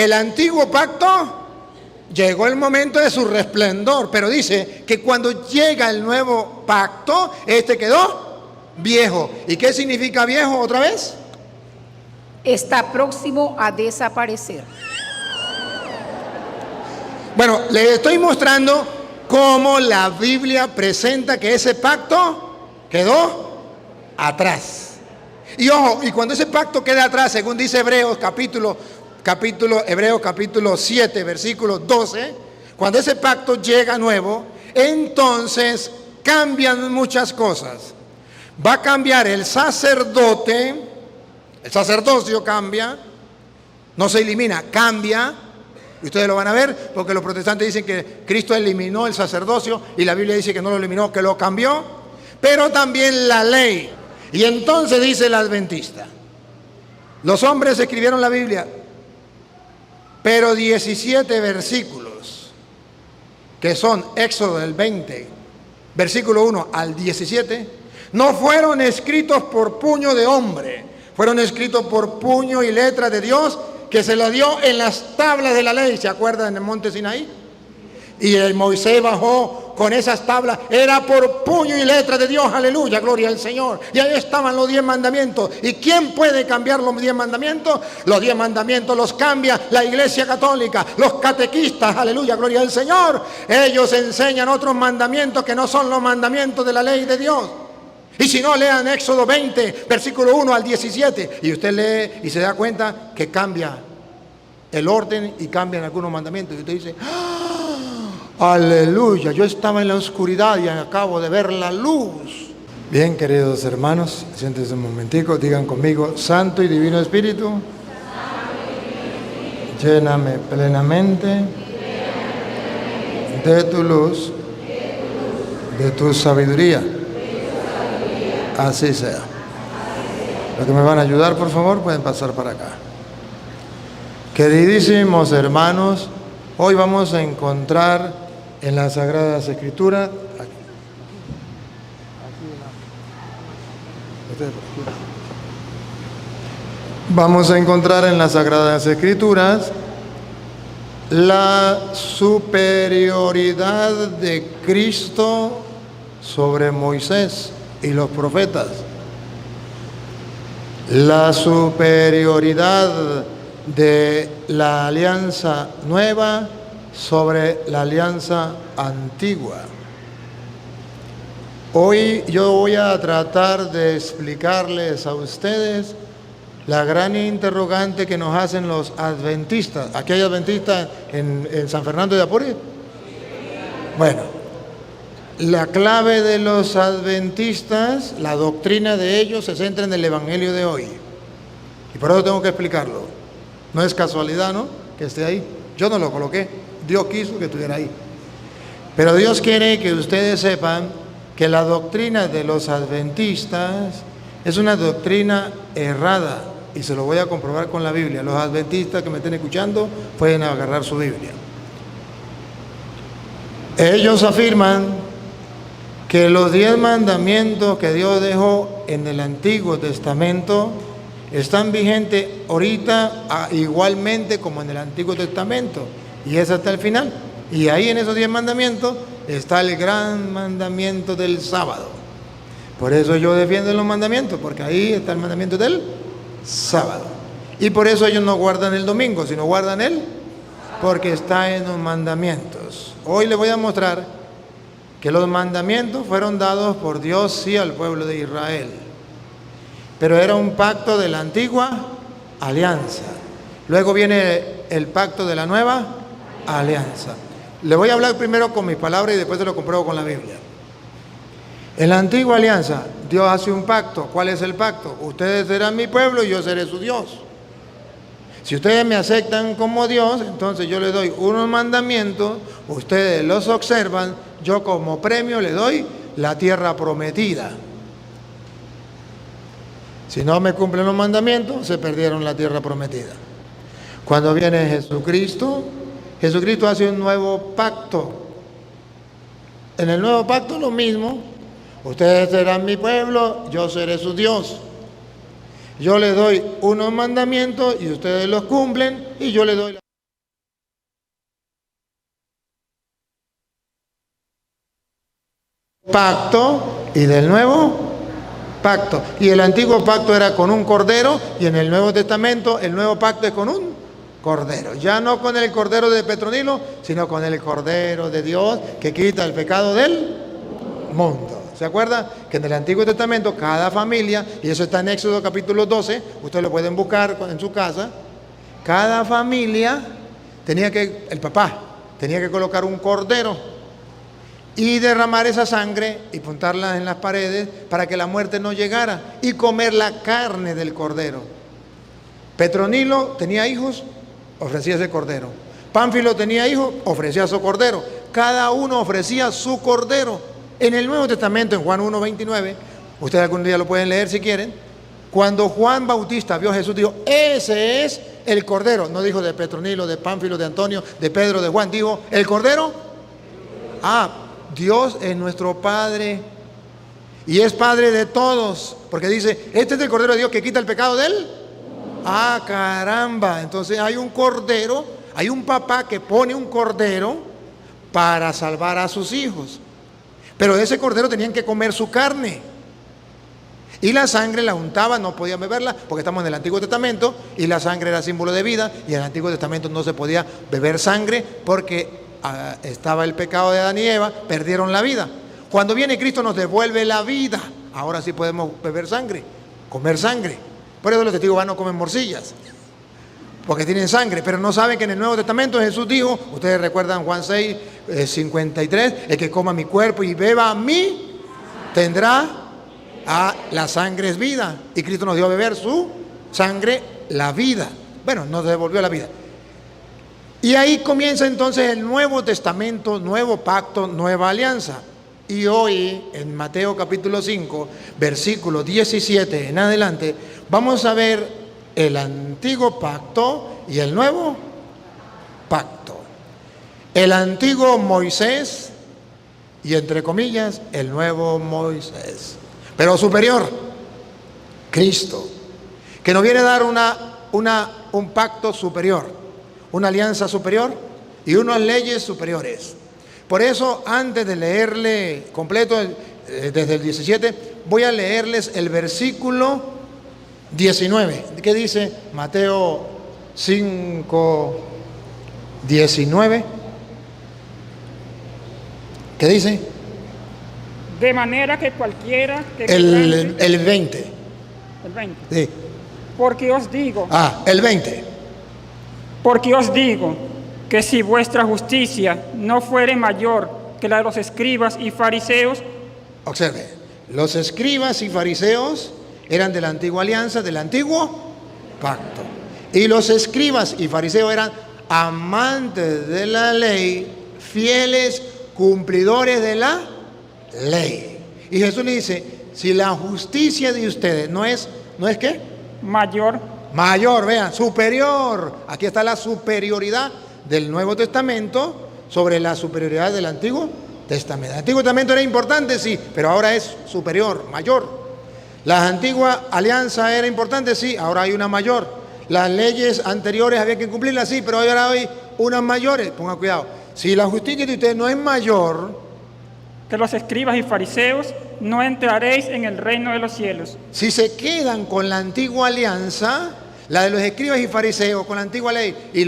el antiguo pacto llegó el momento de su resplendor, pero dice que cuando llega el nuevo pacto, este quedó viejo. ¿Y qué significa viejo otra vez? Está próximo a desaparecer. Bueno, les estoy mostrando cómo la Biblia presenta que ese pacto quedó atrás. Y ojo, y cuando ese pacto queda atrás, según dice Hebreos capítulo 7, versículo 12, cuando ese pacto llega nuevo, entonces cambian muchas cosas. Va a cambiar el sacerdocio cambia, no se elimina, cambia. Y ustedes lo van a ver, porque los protestantes dicen que Cristo eliminó el sacerdocio y la Biblia dice que no lo eliminó, que lo cambió. Pero también la ley. Y entonces dice el adventista, los hombres escribieron la Biblia, pero 17 versículos, que son Éxodo del 20, versículo 1 al 17, no fueron escritos por puño de hombre, fueron escritos por puño y letra de Dios, que se lo dio en las tablas de la ley. ¿Se acuerdan en el monte Sinaí? Y el Moisés bajó con esas tablas, era por puño y letra de Dios, aleluya, gloria al Señor. Y ahí estaban los 10 mandamientos. ¿Y quién puede cambiar los 10 mandamientos? Los 10 mandamientos los cambia la Iglesia Católica, los catequistas, aleluya, gloria al Señor. Ellos enseñan otros mandamientos que no son los mandamientos de la ley de Dios. Y si no, lean Éxodo 20, versículo 1 al 17, y usted lee y se da cuenta que cambia el orden y cambian algunos mandamientos. Y usted dice, ¡ah! ¡Aleluya! Yo estaba en la oscuridad y acabo de ver la luz. Bien, queridos hermanos, siéntense un momentico, digan conmigo, Santo y Divino Espíritu, lléname plenamente de tu luz, de tu sabiduría. Así sea. Los que me van a ayudar, por favor, pueden pasar para acá. Queridísimos hermanos, hoy vamos a encontrar en las Sagradas Escrituras, vamos a encontrar en las Sagradas Escrituras la superioridad de Cristo sobre Moisés y los profetas, la superioridad de la alianza nueva sobre la alianza antigua. Hoy yo voy a tratar de explicarles a ustedes la gran interrogante que nos hacen los adventistas. ¿Aquí hay adventistas en San Fernando de Apure? Bueno, la clave de los adventistas, la doctrina de ellos se centra en el evangelio de hoy. Y por eso tengo que explicarlo. No es casualidad, ¿no?, que esté ahí. Yo no lo coloqué, Dios quiso que estuviera ahí. Pero Dios quiere que ustedes sepan que la doctrina de los adventistas es una doctrina errada. Y se lo voy a comprobar con la Biblia. Los adventistas que me estén escuchando pueden agarrar su Biblia. Ellos afirman que los 10 mandamientos que Dios dejó en el Antiguo Testamento están vigentes ahorita igualmente como en el Antiguo Testamento, y es hasta el final. Y ahí en esos 10 mandamientos está el gran mandamiento del sábado. Por eso yo defiendo los mandamientos, porque ahí está el mandamiento del sábado. Y por eso ellos no guardan el domingo, sino guardan porque está en los mandamientos. Hoy les voy a mostrar que los mandamientos fueron dados por Dios, sí, al pueblo de Israel, pero era un pacto de la antigua alianza. Luego viene el pacto de la nueva alianza. Le voy a hablar primero con mis palabras y después se lo compruebo con la Biblia. En la antigua alianza, Dios hace un pacto. ¿Cuál es el pacto? Ustedes serán mi pueblo y yo seré su Dios. Si ustedes me aceptan como Dios, entonces yo les doy unos mandamientos, ustedes los observan, yo como premio les doy la tierra prometida. Si no me cumplen los mandamientos, se perdieron la tierra prometida. Cuando viene Jesucristo, Jesucristo hace un nuevo pacto. En el nuevo pacto lo mismo, ustedes serán mi pueblo, yo seré su Dios. Yo les doy unos mandamientos y ustedes los cumplen, y yo les doy pacto y del nuevo pacto. Y el antiguo pacto era con un cordero, y en el Nuevo Testamento el nuevo pacto es con un cordero. Ya no con el cordero de Petronilo, sino con el cordero de Dios que quita el pecado del mundo. ¿Se acuerda? Que en el Antiguo Testamento cada familia, y eso está en Éxodo capítulo 12, ustedes lo pueden buscar en su casa, cada familia el papá tenía que colocar un cordero y derramar esa sangre y puntarla en las paredes para que la muerte no llegara, y comer la carne del cordero. Petronilo tenía hijos, ofrecía ese cordero. Pánfilo tenía hijos, ofrecía su cordero. Cada uno ofrecía su cordero. En el Nuevo Testamento, en Juan 1:29, ustedes algún día lo pueden leer si quieren, cuando Juan Bautista vio a Jesús, dijo: ese es el cordero. No dijo de Petronilo, de Pánfilo, de Antonio, de Pedro, de Juan, dijo: ¿el cordero? Dios es nuestro Padre y es Padre de todos, porque dice: este es el cordero de Dios que quita el pecado de él. Caramba, entonces hay un cordero, hay un papá que pone un cordero para salvar a sus hijos. Pero de ese cordero tenían que comer su carne. Y la sangre la untaban, no podían beberla, porque estamos en el Antiguo Testamento, y la sangre era símbolo de vida, y en el Antiguo Testamento no se podía beber sangre, porque estaba el pecado de Adán y Eva, perdieron la vida. Cuando viene Cristo nos devuelve la vida. Ahora sí podemos beber sangre, comer sangre. Por eso los testigos no comen morcillas, porque tienen sangre, pero no saben que en el Nuevo Testamento Jesús dijo, ustedes recuerdan Juan 6:53, el que coma mi cuerpo y beba a mí, tendrá la sangre es vida. Y Cristo nos dio a beber su sangre, la vida. Bueno, nos devolvió la vida. Y ahí comienza entonces el Nuevo Testamento, nuevo pacto, nueva alianza. Y hoy, en Mateo capítulo 5, versículo 17 en adelante, vamos a ver el antiguo pacto y el nuevo pacto. El antiguo Moisés y, entre comillas, el nuevo Moisés. Pero superior, Cristo, que nos viene a dar un pacto superior, una alianza superior y unas leyes superiores. Por eso, antes de leerle completo desde el 17, voy a leerles el versículo 19. ¿Qué dice Mateo 5, 19? ¿Qué dice? De manera que cualquiera que el 20. El 20. Sí. Porque os digo. El 20. Porque os digo que si vuestra justicia no fuere mayor que la de los escribas y fariseos. Observe, los escribas y fariseos eran de la antigua alianza, del antiguo pacto. Y los escribas y fariseos eran amantes de la ley, fieles cumplidores de la ley. Y Jesús le dice: si la justicia de ustedes no es ¿qué? Mayor, vean, superior. Aquí está la superioridad del Nuevo Testamento sobre la superioridad del Antiguo Testamento. El Antiguo Testamento era importante, sí, pero ahora es superior, mayor. La antigua alianza era importante, sí, ahora hay una mayor. Las leyes anteriores había que cumplirlas, sí, pero ahora hay unas mayores. Pongan cuidado. Si la justicia de ustedes no es mayor que los escribas y fariseos, no entraréis en el reino de los cielos. Si se quedan con la antigua alianza, la de los escribas y fariseos, con la antigua ley y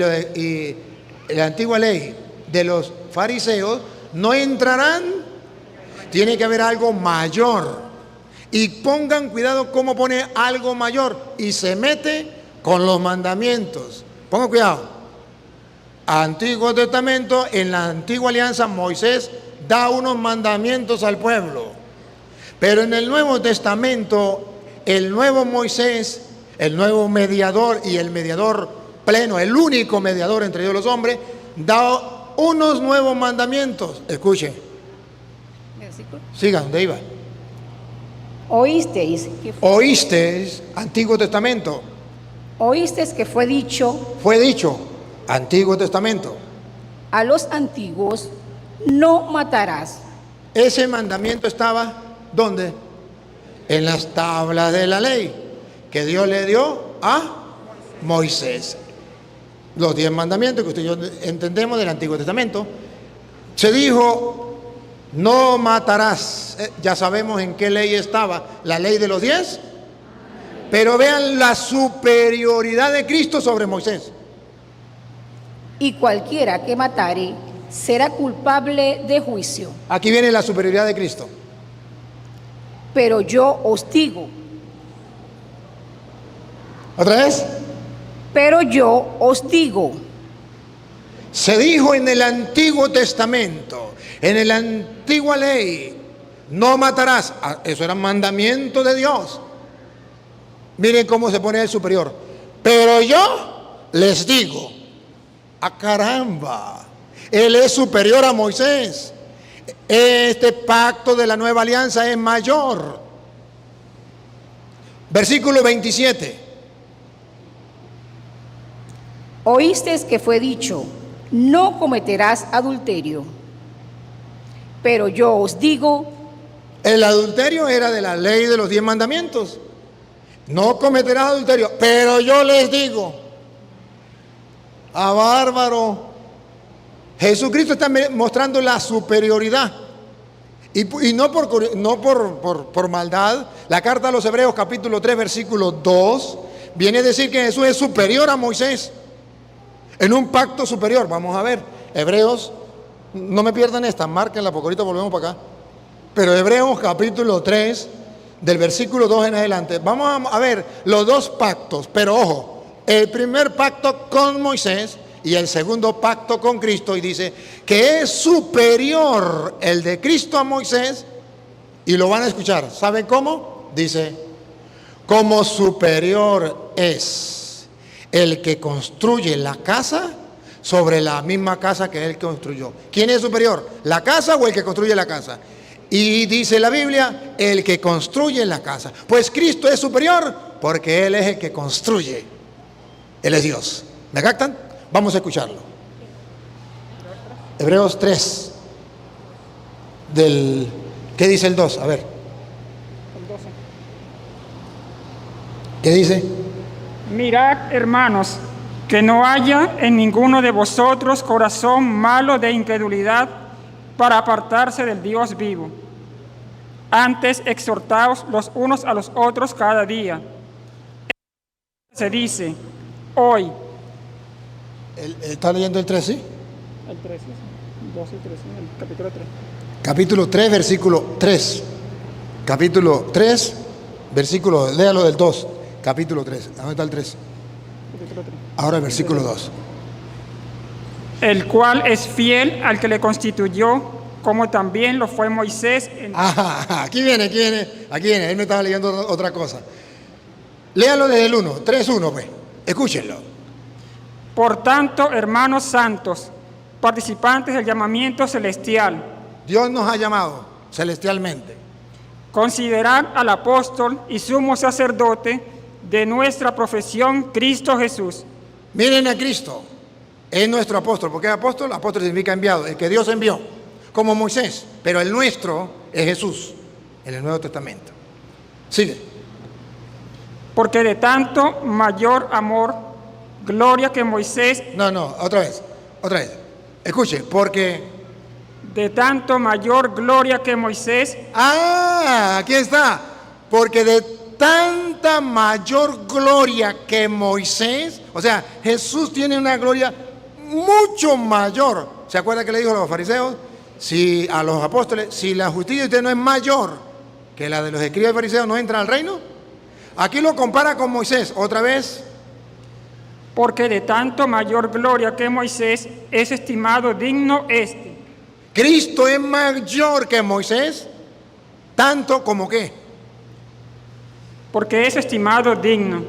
la antigua ley de los fariseos, no entrarán. Tiene que haber algo mayor. Y pongan cuidado cómo pone algo mayor. Y se mete con los mandamientos. Pongan cuidado. Antiguo Testamento, en la antigua alianza, Moisés da unos mandamientos al pueblo. Pero en el Nuevo Testamento, el nuevo Moisés, el nuevo mediador y el mediador pleno, el único mediador entre Dios y los hombres, da unos nuevos mandamientos. Escuchen. Sigan, ¿dónde iba? Oísteis Antiguo Testamento. Oísteis que fue dicho Antiguo Testamento. a los antiguos: no matarás. Ese mandamiento estaba, ¿dónde? En las tablas de la ley que Dios le dio a Moisés. Los 10 mandamientos que usted y yo entendemos del Antiguo Testamento. Se dijo: No matarás. Ya sabemos en qué ley estaba, la ley de los 10. Pero vean la superioridad de Cristo sobre Moisés. Y cualquiera que matare será culpable de juicio. Aquí viene la superioridad de Cristo. Pero yo os digo, ¿Otra vez? pero yo os digo, Se dijo en el Antiguo Testamento, en la antigua ley, no matarás. Eso era mandamiento de Dios. Miren cómo se pone el superior. Pero yo les digo, ¡a caramba! Él es superior a Moisés. Este pacto de la nueva alianza es mayor. Versículo 27. oísteis que fue dicho, no cometerás adulterio. Pero yo os digo, El adulterio era de la ley de los 10 mandamientos. No cometerás adulterio. Pero yo les digo, bárbaro. Jesucristo está mostrando la superioridad. Y no por maldad. La carta a los Hebreos capítulo 3 versículo 2 viene a decir que Jesús es superior a Moisés. En un pacto superior. Vamos a ver. Hebreos, no me pierdan esta, márquenla porque ahorita volvemos para acá. Pero Hebreos capítulo 3, del versículo 2 en adelante, vamos a ver los dos pactos, pero ojo, el primer pacto con Moisés y el segundo pacto con Cristo, y dice que es superior el de Cristo a Moisés, y lo van a escuchar. ¿Saben cómo? Dice, como superior es el que construye la casa sobre la misma casa que él construyó. ¿Quién es superior? ¿La casa o el que construye la casa? Y dice la Biblia, el que construye la casa. Pues Cristo es superior porque Él es el que construye. Él es Dios. ¿Me captan? Vamos a escucharlo. Hebreos 3. ¿Qué dice el 2? A ver. ¿Qué dice? Mirad, hermanos, que no haya en ninguno de vosotros corazón malo de incredulidad para apartarse del Dios vivo. Antes exhortaos los unos a los otros cada día. Se dice, hoy. ¿Está leyendo el 3, sí? El 3, 12 y 13, el capítulo 3. Capítulo 3, versículo 3. Capítulo 3, versículo, léalo del 2. Capítulo 3. ¿Dónde está el 3? Capítulo 3. Ahora el versículo 2. El cual es fiel al que le constituyó, como también lo fue Moisés. Aquí viene. Él me estaba leyendo otra cosa. Léalo desde el 1, 3:1, pues. Escúchenlo. Por tanto, hermanos santos, participantes del llamamiento celestial, Dios nos ha llamado celestialmente. considerad al apóstol y sumo sacerdote de nuestra profesión, Cristo Jesús. Miren a Cristo. Es nuestro apóstol. ¿Por qué apóstol? Apóstol significa enviado. El que Dios envió. Como Moisés. Pero el nuestro es Jesús. En el Nuevo Testamento. Sigue. Porque de tanto mayor amor, gloria que Moisés, No, otra vez. Escuche, porque... de tanto mayor gloria que Moisés, aquí está. Porque de tanta mayor gloria que Moisés, o sea, Jesús tiene una gloria mucho mayor. ¿Se acuerda que le dijo a los fariseos? Si a los apóstoles, si la justicia de usted no es mayor que la de los escribas y fariseos, ¿no entra al reino? Aquí lo compara con Moisés, otra vez. porque de tanto mayor gloria que Moisés es estimado digno este. Cristo es mayor que Moisés, tanto como qué. Porque es estimado digno,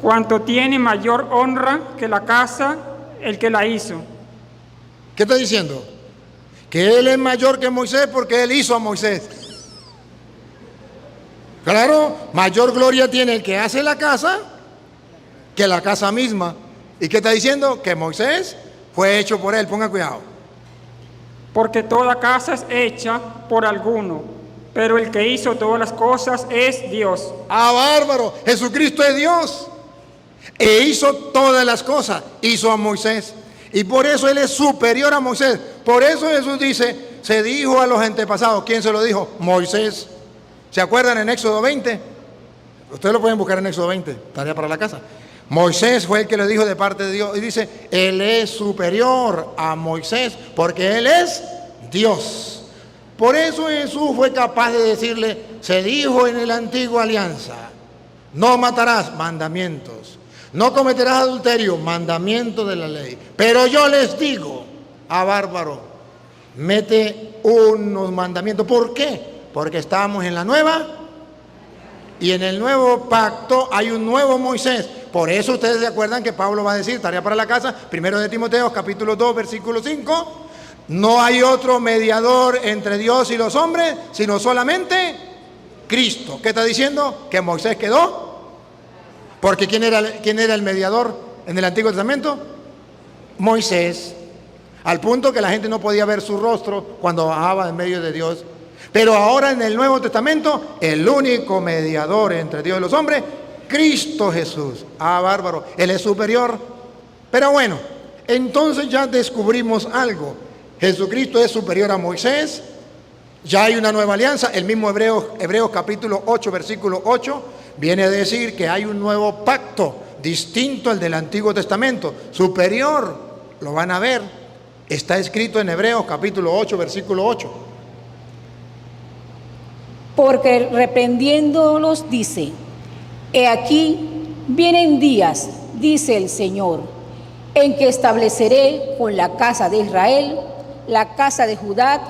cuanto tiene mayor honra que la casa el que la hizo. ¿Qué está diciendo? Que Él es mayor que Moisés porque Él hizo a Moisés. Claro, mayor gloria tiene el que hace la casa que la casa misma. ¿Y qué está diciendo? Que Moisés fue hecho por Él. Ponga cuidado. Porque toda casa es hecha por alguno, pero el que hizo todas las cosas es Dios. Bárbaro. Jesucristo es Dios. E hizo todas las cosas. Hizo a Moisés. Y por eso Él es superior a Moisés. Por eso Jesús dice, se dijo a los antepasados. ¿Quién se lo dijo? Moisés. ¿Se acuerdan en Éxodo 20? Ustedes lo pueden buscar en Éxodo 20, tarea para la casa. Moisés fue el que le dijo de parte de Dios y dice, Él es superior a Moisés porque Él es Dios. Por eso Jesús fue capaz de decirle, se dijo en la antigua alianza, no matarás, mandamientos. No cometerás adulterio, mandamiento de la ley. Pero yo les digo, a bárbaro, mete unos mandamientos. ¿Por qué? Porque estamos en la nueva y en el nuevo pacto hay un nuevo Moisés. Por eso ustedes se acuerdan que Pablo va a decir, tarea para la casa, 1 de Timoteo, capítulo 2, versículo 5, no hay otro mediador entre Dios y los hombres, sino solamente Cristo. ¿Qué está diciendo? Que Moisés quedó. Porque ¿quién era el mediador en el Antiguo Testamento? Moisés. Al punto que la gente no podía ver su rostro cuando bajaba en medio de Dios. Pero ahora en el Nuevo Testamento, el único mediador entre Dios y los hombres, Cristo Jesús. Ah, bárbaro. Él es superior. Pero bueno, entonces ya descubrimos algo. Jesucristo es superior a Moisés. Ya hay una nueva alianza. El mismo Hebreos capítulo 8, versículo 8, viene a decir que hay un nuevo pacto distinto al del Antiguo Testamento, superior. Lo van a ver. Está escrito en Hebreos capítulo 8, versículo 8. Porque reprendiéndolos dice, he aquí vienen días, dice el Señor, en que estableceré con la casa de Israel, la casa de Judá,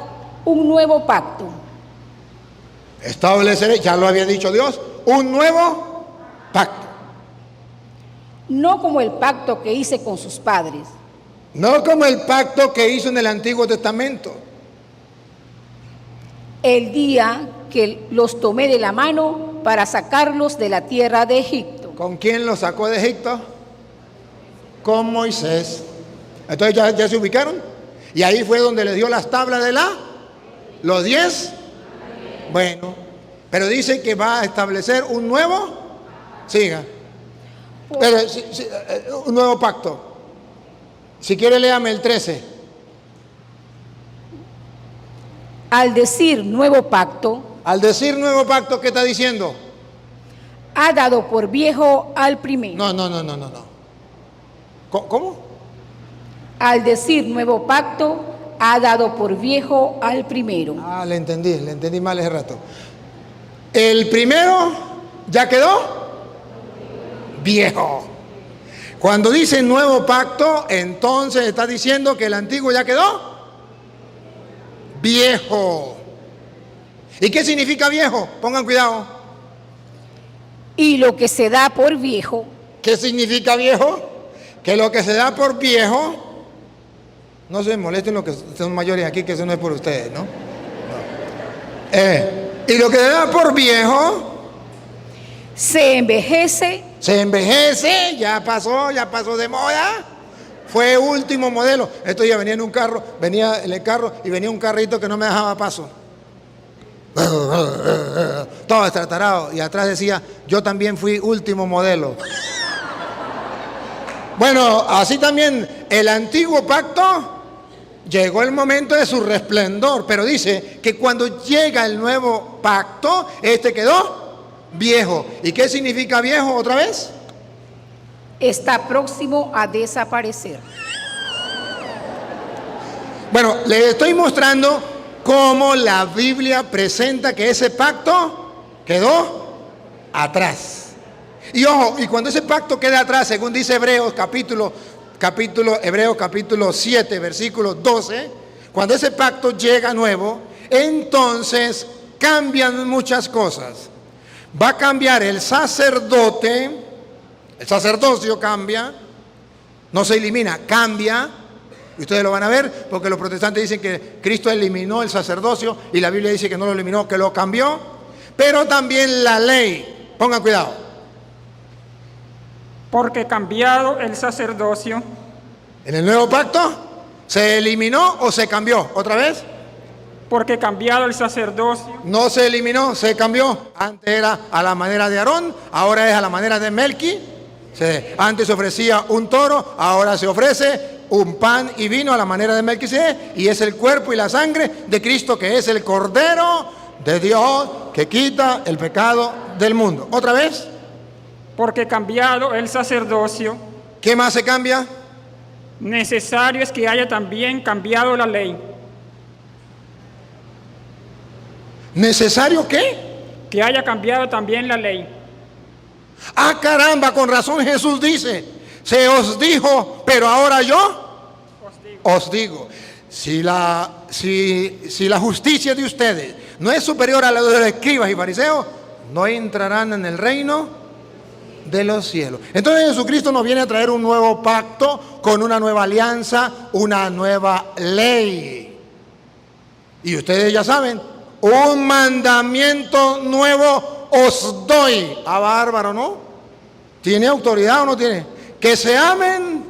un nuevo pacto. Estableceré, ya lo había dicho Dios, un nuevo pacto. No como el pacto que hice con sus padres. No como el pacto que hizo en el Antiguo Testamento. El día que los tomé de la mano para sacarlos de la tierra de Egipto. ¿Con quién los sacó de Egipto? Con Moisés. Entonces ya se ubicaron. Y ahí fue donde les dio las tablas de los 10. Bueno, pero dice que va a establecer un nuevo, siga, pero, un nuevo pacto. Si quiere léame el 13. Al decir nuevo pacto, ¿qué está diciendo? ha dado por viejo al primero. No. ¿Cómo? Al decir nuevo pacto, ha dado por viejo al primero. Ah, le entendí mal ese rato. El primero ya quedó viejo. Cuando dice nuevo pacto, entonces está diciendo que el antiguo ya quedó viejo. ¿Y qué significa viejo? Pongan cuidado. Y lo que se da por viejo. ¿Qué significa viejo? Que lo que se da por viejo, no se molesten los que son mayores aquí, que eso no es por ustedes, ¿no? Y lo que se da por viejo, se envejece, ya pasó de moda. Fue último modelo. Esto ya venía en el carro y venía un carrito que no me dejaba paso. Todo estratarado. Y atrás decía, yo también fui último modelo. Bueno, así también el antiguo pacto llegó el momento de su resplendor. Pero dice que cuando llega el nuevo pacto, este quedó viejo. ¿Y qué significa viejo otra vez? está próximo a desaparecer. Bueno, les estoy mostrando cómo la Biblia presenta que ese pacto quedó atrás. Y ojo, y cuando ese pacto queda atrás, según dice Hebreos capítulo 7, versículo 12, cuando ese pacto llega nuevo, entonces cambian muchas cosas. Va a cambiar el sacerdote, el sacerdocio cambia, no se elimina, cambia. Y ustedes lo van a ver, porque los protestantes dicen que Cristo eliminó el sacerdocio y la Biblia dice que no lo eliminó, que lo cambió. Pero también la ley, pongan cuidado. Porque cambiado el sacerdocio. En el nuevo pacto, ¿se eliminó o se cambió? ¿Otra vez? Porque cambiado el sacerdocio. No se eliminó, se cambió. Antes era a la manera de Aarón, ahora es a la manera de Melqui. Antes se ofrecía un toro, ahora se ofrece un pan y vino a la manera de Melquisedec, y es el cuerpo y la sangre de Cristo, que es el Cordero de Dios que quita el pecado del mundo. Otra vez. Porque cambiado el sacerdocio, ¿Qué más se cambia? necesario es que haya también cambiado la ley. ¿Necesario qué? Que haya cambiado también la ley. Ah, caramba, con razón Jesús dice, se os dijo, pero ahora yo os digo. Si la justicia de ustedes no es superior a la de los escribas y fariseos, no entrarán en el reino de los cielos. Entonces Jesucristo nos viene a traer un nuevo pacto con una nueva alianza, una nueva ley. Y ustedes ya saben, un mandamiento nuevo os doy. Ah, bárbaro, ¿no? ¿Tiene autoridad o no tiene? Que se amen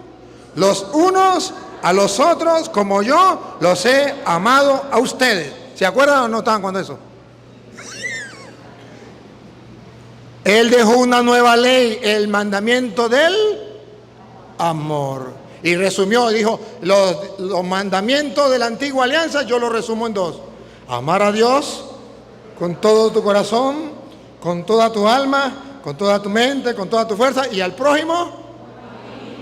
los unos a los otros como yo los he amado a ustedes. ¿Se acuerdan o no estaban cuando eso? Él dejó una nueva ley, el mandamiento del amor. Y resumió, dijo, los mandamientos de la antigua alianza yo los resumo en dos. Amar a Dios con todo tu corazón, con toda tu alma, con toda tu mente, con toda tu fuerza, y al prójimo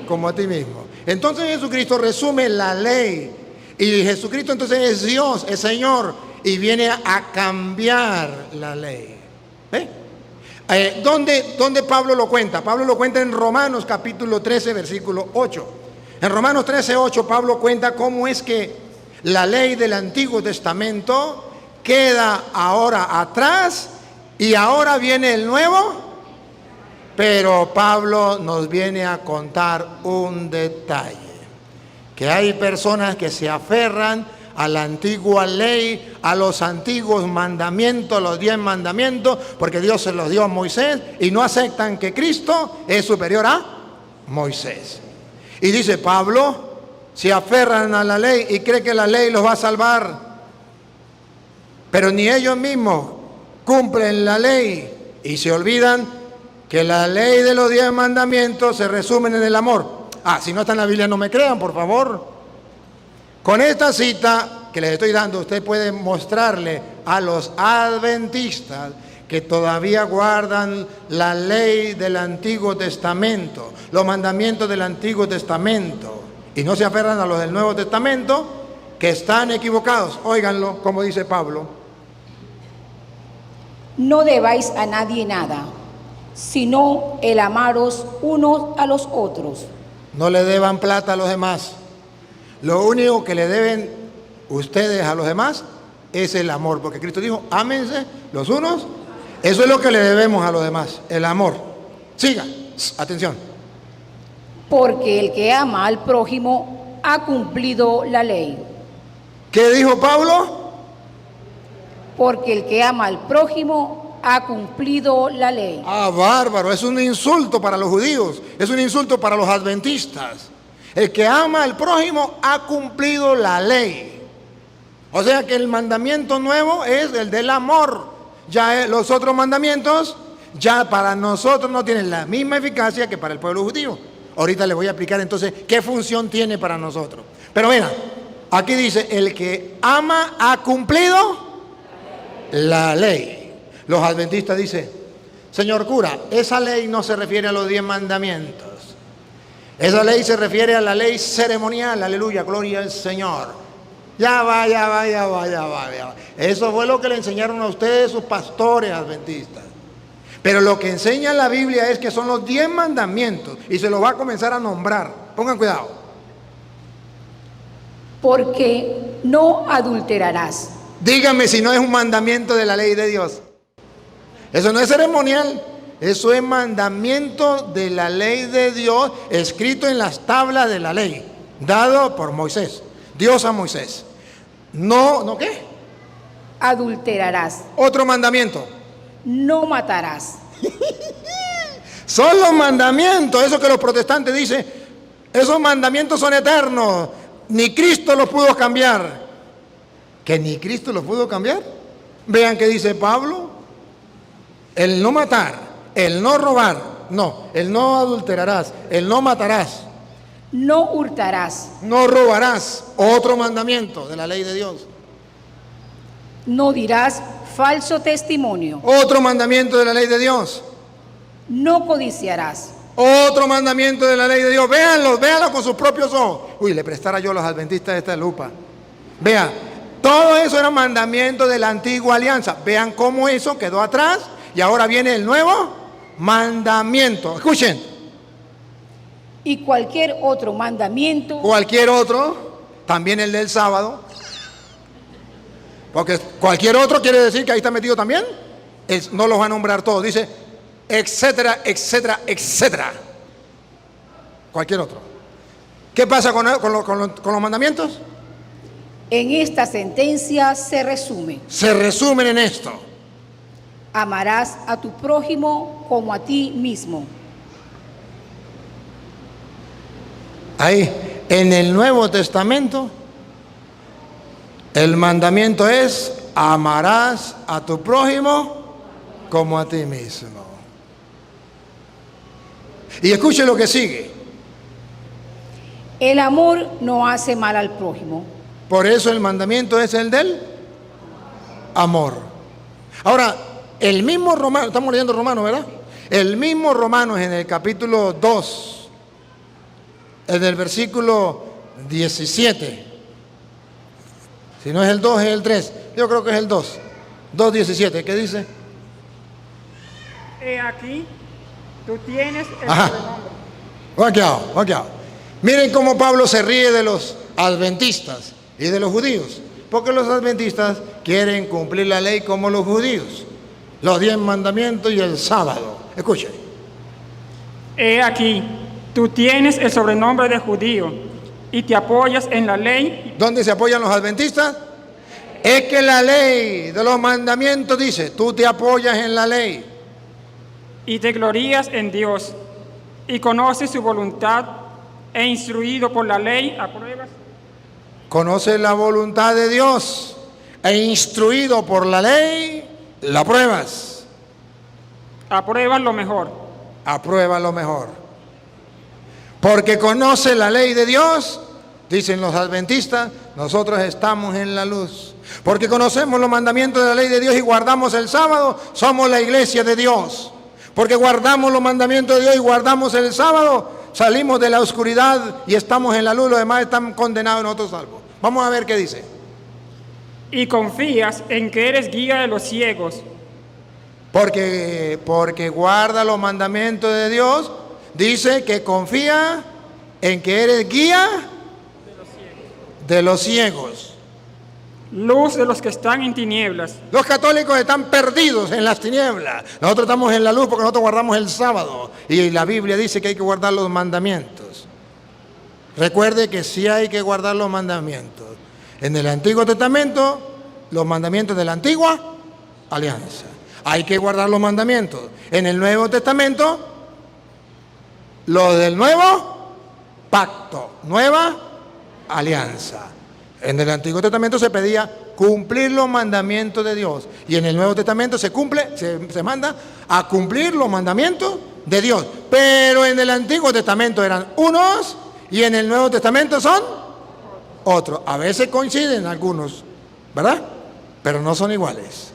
como a ti mismo. Entonces Jesucristo resume la ley, y Jesucristo entonces es Dios, es Señor, y viene a cambiar la ley. ¿Dónde Pablo lo cuenta? Pablo lo cuenta en Romanos capítulo 13, versículo 8. En Romanos 13, 8 Pablo cuenta cómo es que la ley del Antiguo Testamento queda ahora atrás y ahora viene el Nuevo. Pero Pablo nos viene a contar un detalle, que hay personas que se aferran a la antigua ley, a los antiguos mandamientos, los 10 mandamientos, porque Dios se los dio a Moisés, y no aceptan que Cristo es superior a Moisés. Y dice Pablo, se aferran a la ley y creen que la ley los va a salvar, pero ni ellos mismos cumplen la ley y se olvidan que la ley de los 10 mandamientos se resumen en el amor. Ah, si no está en la Biblia no me crean, por favor. Con esta cita que les estoy dando, usted puede mostrarle a los adventistas que todavía guardan la ley del Antiguo Testamento, los mandamientos del Antiguo Testamento, y no se aferran a los del Nuevo Testamento, que están equivocados. Óiganlo, como dice Pablo. No debáis a nadie nada, sino el amaros unos a los otros. No le deban plata a los demás. Lo único que le deben ustedes a los demás es el amor, porque Cristo dijo, ámense los unos. Eso es lo que le debemos a los demás, el amor. Siga, atención. Porque el que ama al prójimo ha cumplido la ley. ¿Qué dijo Pablo? Porque el que ama al prójimo ha cumplido la ley. Ah, bárbaro, es un insulto para los judíos, es un insulto para los adventistas. El que ama al prójimo ha cumplido la ley. O sea que el mandamiento nuevo es el del amor. Ya los otros mandamientos ya para nosotros no tienen la misma eficacia que para el pueblo judío. Ahorita les voy a explicar entonces qué función tiene para nosotros. Pero mira, aquí dice, el que ama ha cumplido la ley. Los adventistas dicen, señor cura, esa ley no se refiere a los 10 mandamientos. Esa ley se refiere a la ley ceremonial, aleluya, gloria al Señor. Ya va. Eso fue lo que le enseñaron a ustedes sus pastores adventistas. Pero lo que enseña la Biblia es que son los 10 mandamientos y se los va a comenzar a nombrar. Pongan cuidado. Porque no adulterarás. Díganme si no es un mandamiento de la ley de Dios. Eso no es ceremonial. Eso es mandamiento de la ley de Dios, escrito en las tablas de la ley, dado por Moisés, Dios a Moisés. ¿No qué? Adulterarás. Otro mandamiento. No matarás. Son los mandamientos, eso que los protestantes dicen, esos mandamientos son eternos, ni Cristo los pudo cambiar. ¿Que ni Cristo los pudo cambiar? Vean qué dice Pablo, el no matar, el no robar, no, el no adulterarás, el no matarás. no hurtarás, no robarás, otro mandamiento de la ley de Dios. no dirás falso testimonio, Otro mandamiento de la ley de Dios. no codiciarás, Otro mandamiento de la ley de Dios. Véanlo, véanlo con sus propios ojos. Uy, le prestara yo a los adventistas esta lupa. Vea, todo eso era mandamiento de la antigua alianza. Vean cómo eso quedó atrás y ahora viene el nuevo mandamiento. Escuchen, y cualquier otro mandamiento cualquier otro, también el del sábado, porque cualquier otro quiere decir que ahí está metido también. No los va a nombrar todos, dice etcétera, etcétera, etcétera. Cualquier otro. ¿Qué pasa con los mandamientos? en esta sentencia se resume: Se resumen en esto: amarás a tu prójimo como a ti mismo. ahí, en el Nuevo Testamento, el mandamiento es: amarás a tu prójimo como a ti mismo. Y escuche lo que sigue. El amor no hace mal al prójimo. Por eso el mandamiento es el del amor. Ahora, el mismo Romano, estamos leyendo Romanos, ¿verdad? El mismo Romanos en el capítulo 2, en el versículo 17. Si no es el 2, es el 3. Yo creo que es el 2. 2:17. ¿Qué dice? He aquí, tú tienes el Ajá. sobrenombre. Vaqueado. Miren cómo Pablo se ríe de los adventistas y de los judíos. Porque los adventistas quieren cumplir la ley como los judíos. Los 10 mandamientos y el sábado. Escuchen. He aquí, tú tienes el sobrenombre de judío y te apoyas en la ley. ¿Dónde se apoyan los adventistas? Es que la ley de los mandamientos dice: tú te apoyas en la ley. Y te glorías en Dios, y conoces su voluntad, e instruido por la ley, apruebas. Conoces la voluntad de Dios e instruido por la ley, la pruebas. Apruebas lo mejor. Aprueba lo mejor. Porque conoce la ley de Dios, dicen los adventistas, nosotros estamos en la luz. Porque conocemos los mandamientos de la ley de Dios y guardamos el sábado, somos la iglesia de Dios. Porque guardamos los mandamientos de Dios y guardamos el sábado, salimos de la oscuridad y estamos en la luz, los demás están condenados y nosotros salvos. Vamos a ver qué dice. Y confías en que eres guía de los ciegos. Porque guarda los mandamientos de Dios, dice que confía en que eres guía de los ciegos. Luz de los que están en tinieblas. Los católicos están perdidos en las tinieblas. Nosotros estamos en la luz porque nosotros guardamos el sábado. Y la Biblia dice que hay que guardar los mandamientos. Recuerde que sí hay que guardar los mandamientos. En el Antiguo Testamento, los mandamientos de la antigua alianza. Hay que guardar los mandamientos. En el Nuevo Testamento, los del nuevo pacto, nueva alianza. En el Antiguo Testamento se pedía cumplir los mandamientos de Dios. Y en el Nuevo Testamento se manda a cumplir los mandamientos de Dios. Pero en el Antiguo Testamento eran unos y en el Nuevo Testamento son otros. A veces coinciden algunos, ¿verdad? Pero no son iguales.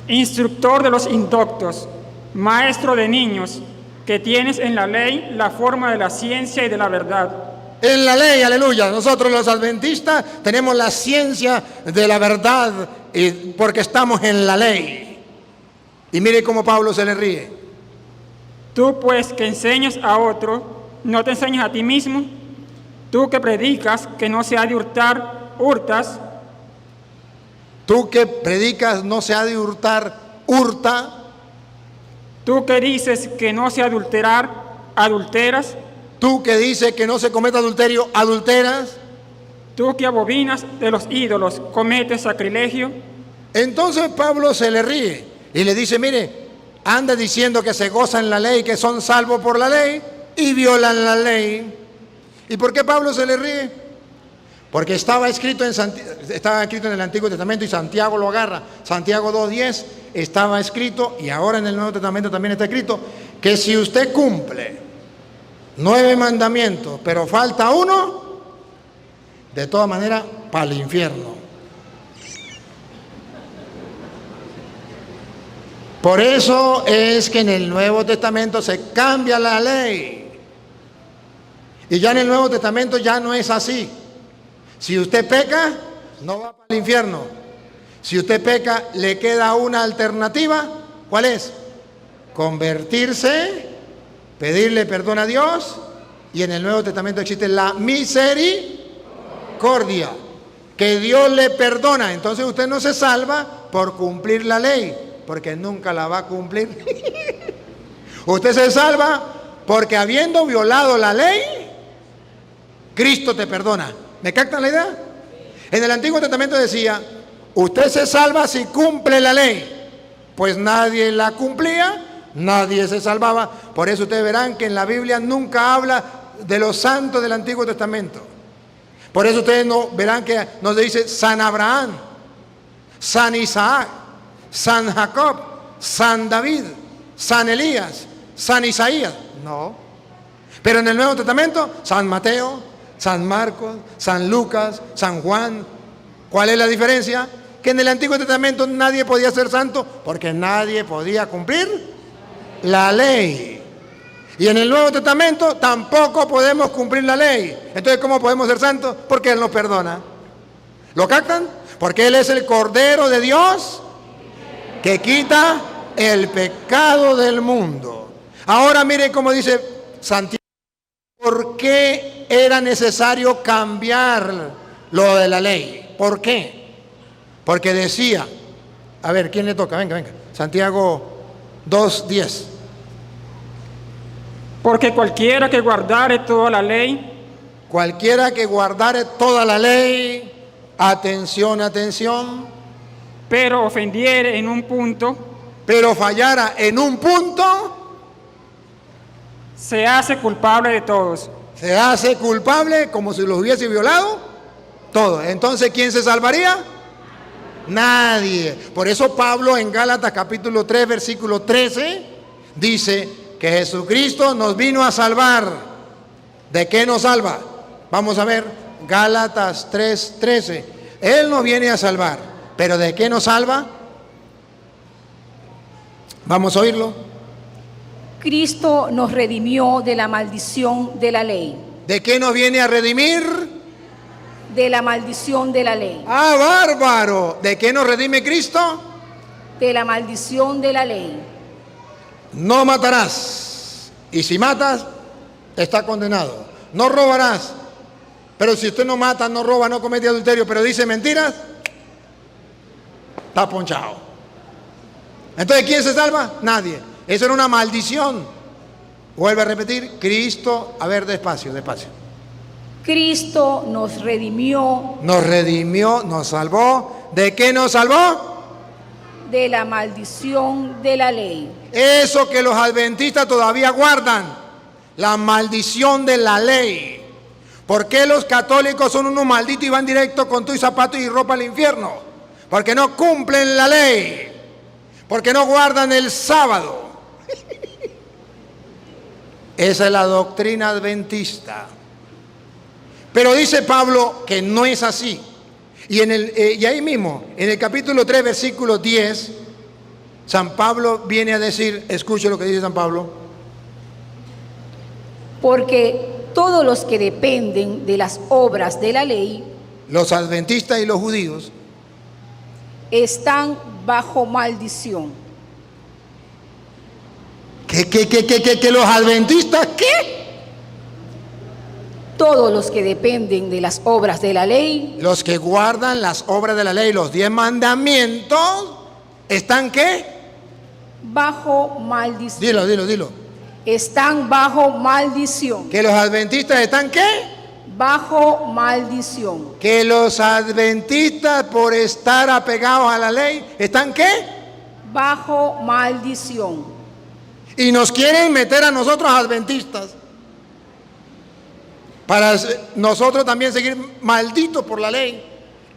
Instructor de los indoctos, maestro de niños, que tienes en la ley la forma de la ciencia y de la verdad. En la ley, aleluya. Nosotros los adventistas tenemos la ciencia de la verdad porque estamos en la ley. Y mire cómo Pablo se le ríe. Tú pues que enseñas a otro, ¿no te enseñas a ti mismo? Tú que predicas que no se ha de hurtar, hurtas. Tú que predicas no se ha de hurtar, hurta. Tú que dices que no se ha de adulterar, adulteras. Tú que dices que no se cometa adulterio, adulteras. Tú que abominas de los ídolos, cometes sacrilegio. Entonces Pablo se le ríe y le dice: mire, anda diciendo que se gozan la ley, que son salvos por la ley y violan la ley. ¿Y por qué Pablo se le ríe? Porque estaba escrito en el Antiguo Testamento y Santiago lo agarra. Santiago 2:10 estaba escrito, y ahora en el Nuevo Testamento también está escrito, que si usted cumple 9 mandamientos, pero falta uno, de todas maneras, para el infierno. Por eso es que en el Nuevo Testamento se cambia la ley. Y ya en el Nuevo Testamento ya no es así. Si usted peca, no va para el infierno. Si usted peca, le queda una alternativa. ¿Cuál es? Convertirse, pedirle perdón a Dios. Y en el Nuevo Testamento existe la misericordia, que Dios le perdona. Entonces usted no se salva por cumplir la ley, porque nunca la va a cumplir. Usted se salva porque habiendo violado la ley, Cristo te perdona. ¿Me captan la idea? En el Antiguo Testamento decía, usted se salva si cumple la ley. Pues nadie la cumplía, nadie se salvaba. Por eso ustedes verán que en la Biblia nunca habla de los santos del Antiguo Testamento. Por eso ustedes no verán que nos dice San Abraham, San Isaac, San Jacob, San David, San Elías, San Isaías. No. Pero en el Nuevo Testamento, San Mateo, San Marcos, San Lucas, San Juan. ¿Cuál es la diferencia? Que en el Antiguo Testamento nadie podía ser santo porque nadie podía cumplir la ley. Y en el Nuevo Testamento tampoco podemos cumplir la ley. Entonces, ¿cómo podemos ser santos? Porque Él nos perdona. ¿Lo captan? Porque Él es el Cordero de Dios que quita el pecado del mundo. Ahora miren cómo dice Santiago. ¿Por qué era necesario cambiar lo de la ley? ¿Por qué? Porque decía, a ver, ¿quién le toca? Venga, venga. Santiago 2:10. Porque cualquiera que guardare toda la ley, cualquiera que guardare toda la ley, atención, atención, pero ofendiere en un punto, pero fallara en un punto, se hace culpable de todos. Se hace culpable como si los hubiese violado todos. Entonces, ¿quién se salvaría? Nadie. Por eso Pablo en Gálatas capítulo 3, versículo 13, dice que Jesucristo nos vino a salvar. ¿De qué nos salva? Vamos a ver, Gálatas 3, 13. Él nos viene a salvar. ¿Pero de qué nos salva? Vamos a oírlo. Cristo nos redimió de la maldición de la ley. ¿De qué nos viene a redimir? De la maldición de la ley. ¡Ah, bárbaro! ¿De qué nos redime Cristo? De la maldición de la ley. No matarás. Y si matas, está condenado. No robarás. Pero si usted no mata, no roba, no comete adulterio, pero dice mentiras, está ponchado. Entonces, ¿quién se salva? Nadie. Eso era una maldición. Vuelve a repetir, Cristo, a ver, despacio, despacio. Cristo nos redimió. Nos redimió, nos salvó. ¿De qué nos salvó? De la maldición de la ley. Eso que los adventistas todavía guardan, la maldición de la ley. ¿Por qué los católicos son unos malditos y van directo con tus zapatos y ropa al infierno? Porque no cumplen la ley. Porque no guardan el sábado. Esa es la doctrina adventista. Pero dice Pablo que no es así. Y ahí mismo, en el capítulo 3, versículo 10, San Pablo viene a decir, escuche lo que dice San Pablo. Porque todos los que dependen de las obras de la ley, los adventistas y los judíos, están bajo maldición. ¿Que los adventistas qué? Todos los que dependen de las obras de la ley, los que guardan las obras de la ley, los 10 mandamientos, ¿están qué? Bajo maldición. Dilo. Están bajo maldición. ¿Que los adventistas están qué? Bajo maldición. ¿Que los adventistas por estar apegados a la ley están qué? Bajo maldición. Y nos quieren meter a nosotros adventistas para nosotros también seguir malditos por la ley.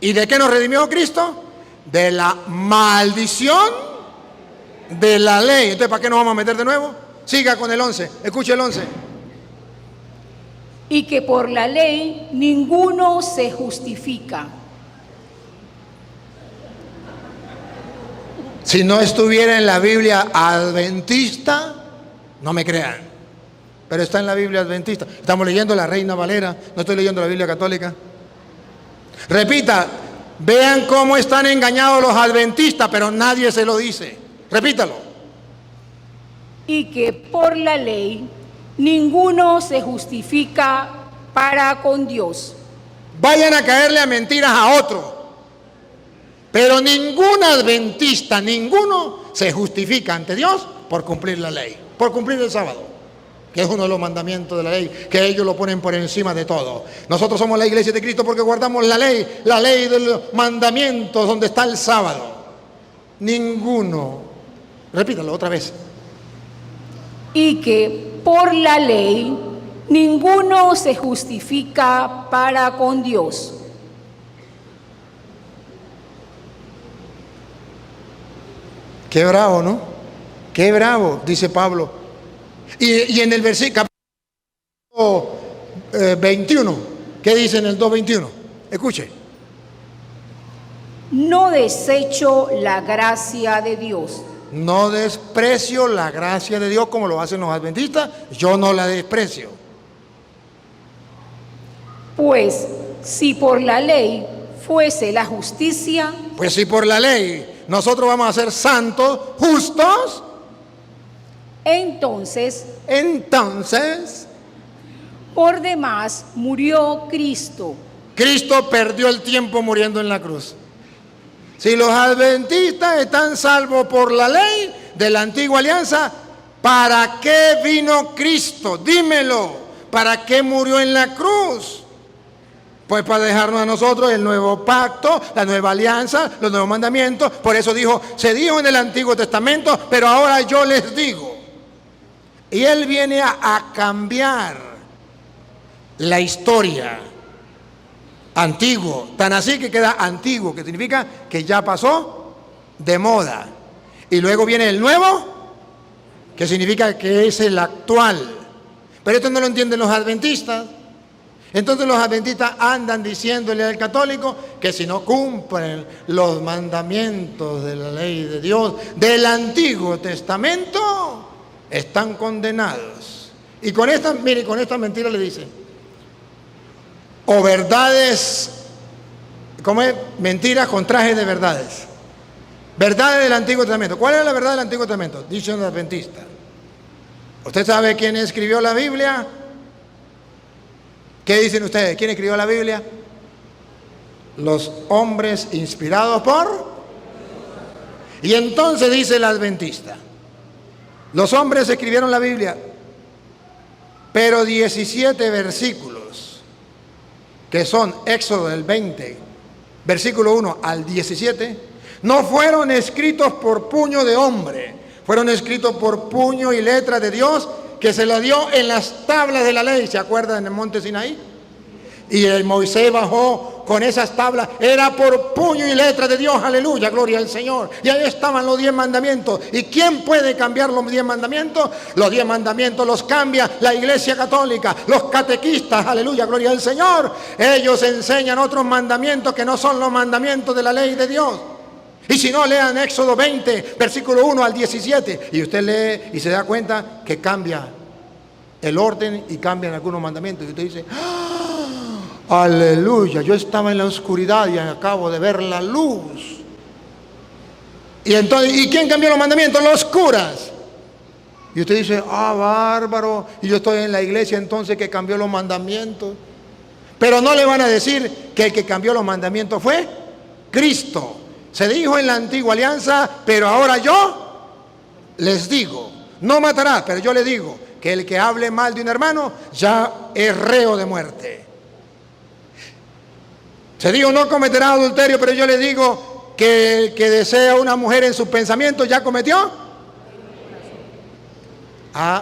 ¿Y de qué nos redimió Cristo? De la maldición de la ley. Entonces, ¿para qué nos vamos a meter de nuevo? Siga con el 11, escuche el 11. y que por la ley ninguno se justifica. Si no estuviera en la Biblia adventista, no me crean, pero está en la Biblia adventista. Estamos leyendo la Reina Valera, no estoy leyendo la Biblia católica. Repita, vean cómo están engañados los adventistas, pero nadie se lo dice. Repítalo. Y que por la ley ninguno se justifica para con Dios. Vayan a caerle a mentiras a otro. Pero ningún adventista, ninguno se justifica ante Dios por cumplir la ley, por cumplir el sábado, que es uno de los mandamientos de la ley, que ellos lo ponen por encima de todo. Nosotros somos la iglesia de Cristo porque guardamos la ley de los mandamientos donde está el sábado. Ninguno, repítalo otra vez. Y que por la ley ninguno se justifica para con Dios. Qué bravo, ¿no? Qué bravo, dice Pablo. Y en el versículo 21, ¿qué dice en el 2:21? Escuche. No desecho la gracia de Dios. No desprecio la gracia de Dios como lo hacen los adventistas. Yo no la desprecio. Pues si por la ley fuese la justicia, Pues si por la ley nosotros vamos a ser santos, justos, entonces por demás murió Cristo. Cristo perdió el tiempo muriendo en la cruz. Si los adventistas están salvos por la ley de la antigua alianza, ¿para qué vino Cristo? Dímelo. ¿Para qué murió en la cruz? Pues para dejarnos a nosotros el nuevo pacto, la nueva alianza, los nuevos mandamientos. Por eso dijo, se dijo en el Antiguo Testamento, pero ahora yo les digo. Y Él viene a cambiar la historia. Antiguo, tan así que queda antiguo, que significa que ya pasó de moda. Y luego viene el nuevo, que significa que es el actual. Pero esto no lo entienden los adventistas. Entonces los adventistas andan diciéndole al católico que si no cumplen los mandamientos de la ley de Dios del Antiguo Testamento, están condenados. Y con esta, mire, con esta mentira le dicen, o verdades, ¿cómo es? Mentiras con traje de verdades. Verdades del Antiguo Testamento. ¿Cuál es la verdad del Antiguo Testamento? Dicen los adventistas. ¿Usted sabe quién escribió la Biblia? ¿Qué dicen ustedes? ¿Quién escribió la Biblia? Los hombres inspirados por... Y entonces dice el adventista, los hombres escribieron la Biblia, pero 17 versículos, que son Éxodo del 20, versículo 1 al 17, no fueron escritos por puño de hombre, fueron escritos por puño y letra de Dios, que se lo dio en las tablas de la ley. ¿Se acuerdan en el monte Sinaí? Y el Moisés bajó con esas tablas, era por puño y letra de Dios, aleluya, gloria al Señor. Y ahí estaban los 10 mandamientos. ¿Y quién puede cambiar los 10 mandamientos? Los 10 mandamientos los cambia la Iglesia Católica, los catequistas, aleluya, gloria al Señor. Ellos enseñan otros mandamientos que no son los mandamientos de la ley de Dios. Y si no, lean Éxodo 20, versículo 1 al 17, y usted lee y se da cuenta que cambia el orden y cambian algunos mandamientos. Y usted dice, ¡ah! ¡Aleluya! Yo estaba en la oscuridad y acabo de ver la luz. Y entonces, ¿y quién cambió los mandamientos? Los curas. Y usted dice, ¡ah, bárbaro! Y yo estoy en la iglesia entonces que cambió los mandamientos. Pero no le van a decir que el que cambió los mandamientos fue Cristo. Se dijo en la antigua alianza, pero ahora yo les digo, no matarás, pero yo les digo que el que hable mal de un hermano ya es reo de muerte. Se dijo, no cometerás adulterio, pero yo les digo que el que desea una mujer en sus pensamientos ya cometió.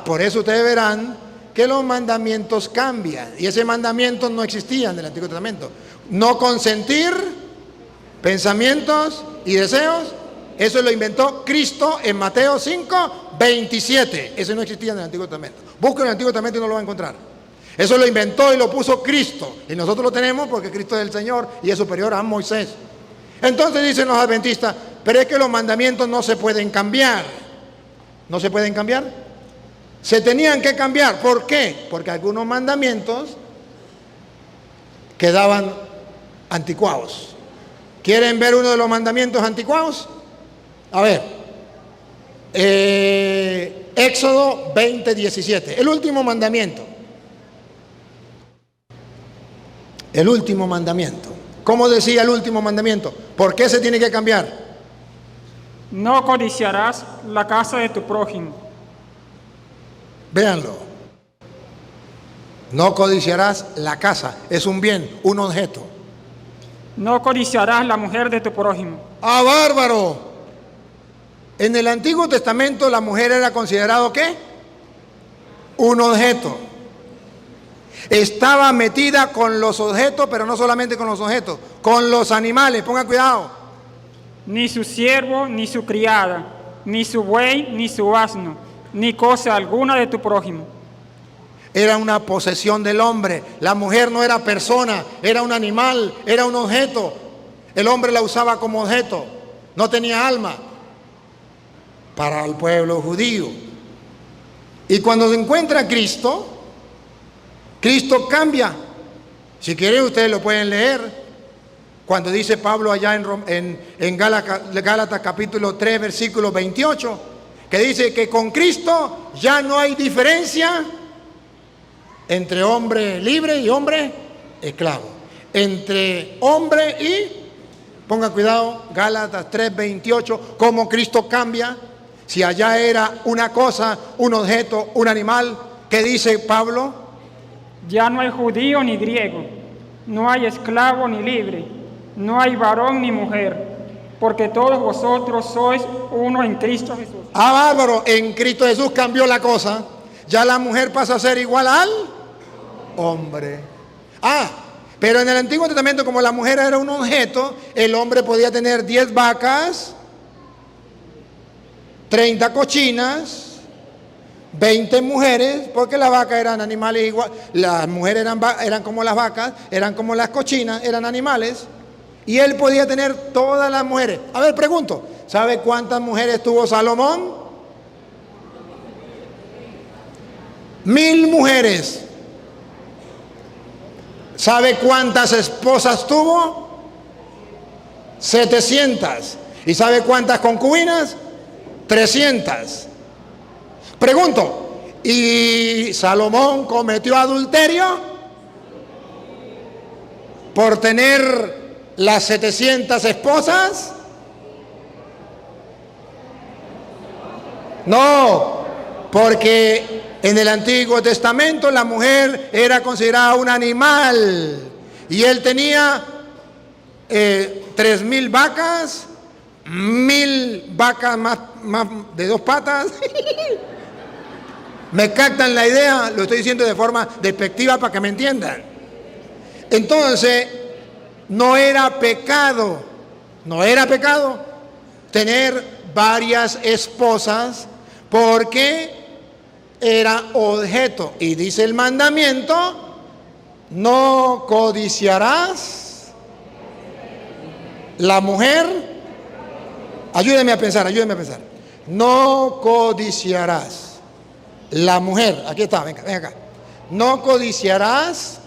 Por eso ustedes verán que los mandamientos cambian. Y ese mandamiento no existía en el Antiguo Testamento. No consentir pensamientos y deseos, eso lo inventó Cristo en Mateo 5, 27. Eso no existía en el Antiguo Testamento. Busquen en el Antiguo Testamento y no lo va a encontrar. Eso lo inventó y lo puso Cristo. Y nosotros lo tenemos porque Cristo es el Señor y es superior a Moisés. Entonces dicen los adventistas, pero es que los mandamientos no se pueden cambiar. ¿No se pueden cambiar? Se tenían que cambiar. ¿Por qué? Porque algunos mandamientos quedaban anticuados. ¿Quieren ver uno de los mandamientos anticuados? A ver. Éxodo 20:17. El último mandamiento. El último mandamiento. ¿Cómo decía el último mandamiento? ¿Por qué se tiene que cambiar? No codiciarás la casa de tu prójimo. Véanlo. No codiciarás la casa. Es un bien, un objeto. No codiciarás la mujer de tu prójimo. ¡Ah, bárbaro! En el Antiguo Testamento la mujer era considerado ¿qué? Un objeto. Estaba metida con los objetos, pero no solamente con los objetos, con los animales. Ponga cuidado. Ni su siervo, ni su criada, ni su buey, ni su asno, ni cosa alguna de tu prójimo. Era una posesión del hombre. La mujer no era persona, era un animal, era un objeto. El hombre la usaba como objeto. No tenía alma para el pueblo judío. Y cuando se encuentra a Cristo, Cristo cambia. Si quieren ustedes lo pueden leer. Cuando dice Pablo allá en Gálatas capítulo 3 versículo 28, que dice que con Cristo ya no hay diferencia entre hombre libre y hombre esclavo. Entre hombre y, ponga cuidado, Gálatas 3:28, cómo Cristo cambia. Si allá era una cosa, un objeto, un animal, ¿qué dice Pablo? Ya no hay judío ni griego, no hay esclavo ni libre, no hay varón ni mujer, porque todos vosotros sois uno en Cristo Jesús. Ah, bárbaro, en Cristo Jesús cambió la cosa. Ya la mujer pasa a ser igual al hombre. Ah, pero en el Antiguo Testamento, como la mujer era un objeto, el hombre podía tener 10 vacas, 30 cochinas, 20 mujeres, porque las vacas eran animales igual, las mujeres eran como las vacas, eran como las cochinas, eran animales, y él podía tener todas las mujeres. A ver, pregunto, ¿sabe cuántas mujeres tuvo Salomón? 1000 mujeres. ¿Sabe cuántas esposas tuvo? 700. ¿Y sabe cuántas concubinas? 300. Pregunto, ¿y Salomón cometió adulterio por tener las 700 esposas? No, porque en el Antiguo Testamento la mujer era considerada un animal y él tenía 3000 vacas, 1000 vacas más de 2 patas. ¿Me captan la idea? Lo estoy diciendo de forma despectiva para que me entiendan. Entonces, no era pecado tener varias esposas porque era objeto. Y dice el mandamiento, no codiciarás la mujer. Ayúdeme a pensar. No codiciarás la mujer. Aquí está, ven acá. No codiciarás,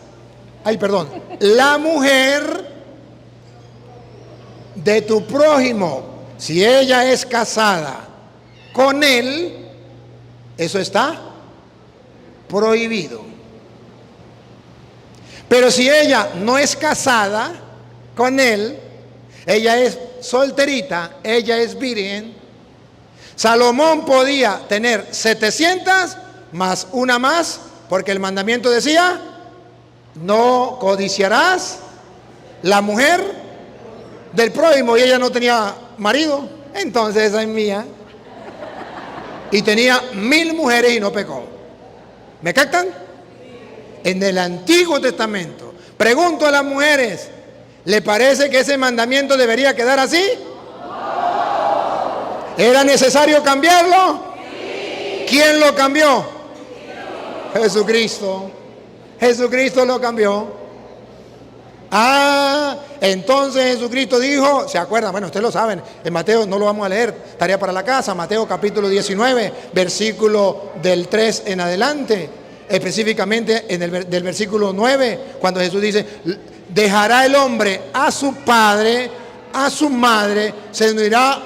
la mujer de tu prójimo. Si ella es casada con él, eso está prohibido. Pero si ella no es casada con él, ella es solterita, ella es virgen, Salomón podía tener 700 más una más, porque el mandamiento decía, no codiciarás la mujer del prójimo, y ella no tenía marido, entonces esa es mía. Y tenía 1000 mujeres y no pecó. ¿Me captan? En el Antiguo Testamento. Pregunto a las mujeres, ¿le parece que ese mandamiento debería quedar así? ¿Era necesario cambiarlo? Sí. ¿Quién lo cambió? Jesucristo. Jesucristo lo cambió. Entonces Jesucristo dijo, ¿se acuerdan? Bueno, ustedes lo saben, en Mateo no lo vamos a leer, tarea para la casa, Mateo capítulo 19, versículo del 3 en adelante, específicamente del versículo 9, cuando Jesús dice, dejará el hombre a su padre, a su madre, se unirá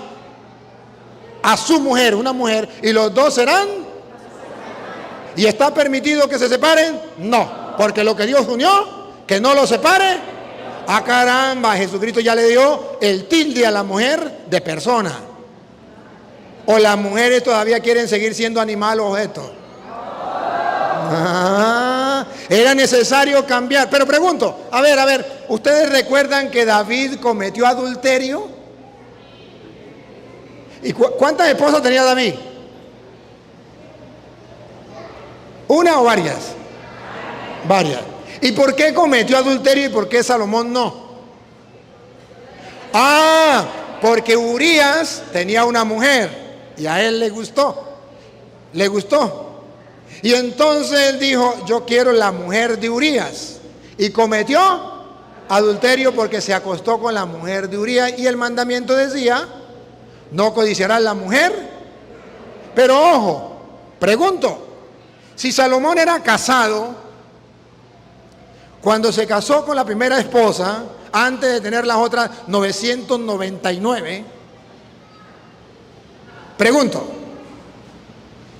a su mujer, una mujer, y los dos serán. ¿Y está permitido que se separen? No, porque lo que Dios unió, que no lo separe. Caramba, Jesucristo ya le dio el tilde a la mujer de persona. O las mujeres todavía quieren seguir siendo animal o objeto. Era necesario cambiar. Pero pregunto, a ver, ¿ustedes recuerdan que David cometió adulterio? ¿Y cuántas esposas tenía David? ¿Una o varias? Varias. ¿Y por qué cometió adulterio y por qué Salomón no? Porque Urías tenía una mujer y a él le gustó. Le gustó. Y entonces él dijo, yo quiero la mujer de Urías. Y cometió adulterio porque se acostó con la mujer de Urías. Y el mandamiento decía, no codiciarás la mujer. Pero ojo, pregunto, si Salomón era casado, cuando se casó con la primera esposa, antes de tener las otras 999, pregunto,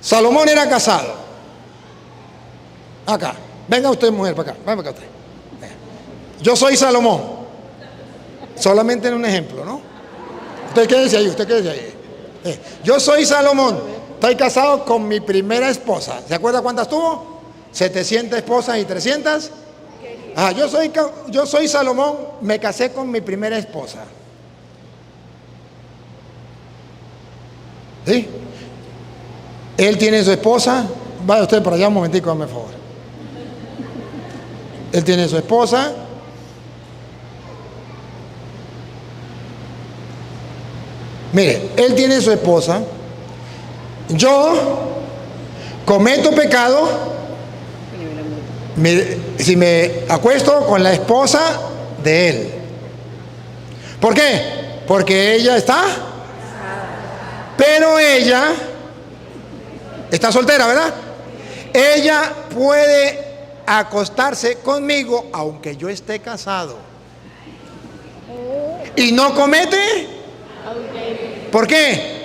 Salomón era casado. Acá, venga usted mujer para acá, venga usted. Yo soy Salomón, solamente en un ejemplo, ¿no? Usted quédese ahí, Yo soy Salomón, estoy casado con mi primera esposa. ¿Se acuerda cuántas tuvo? 700 esposas y 300. Yo soy Salomón, me casé con mi primera esposa. ¿Sí? Él tiene su esposa. Vaya usted por allá un momentico, dame favor. Él tiene su esposa. Mire, él tiene su esposa. Yo cometo pecado si me acuesto con la esposa de él. ¿Por qué? Porque ella está, pero ella está soltera, ¿verdad? Ella puede acostarse conmigo aunque yo esté casado y no comete. ¿Por qué?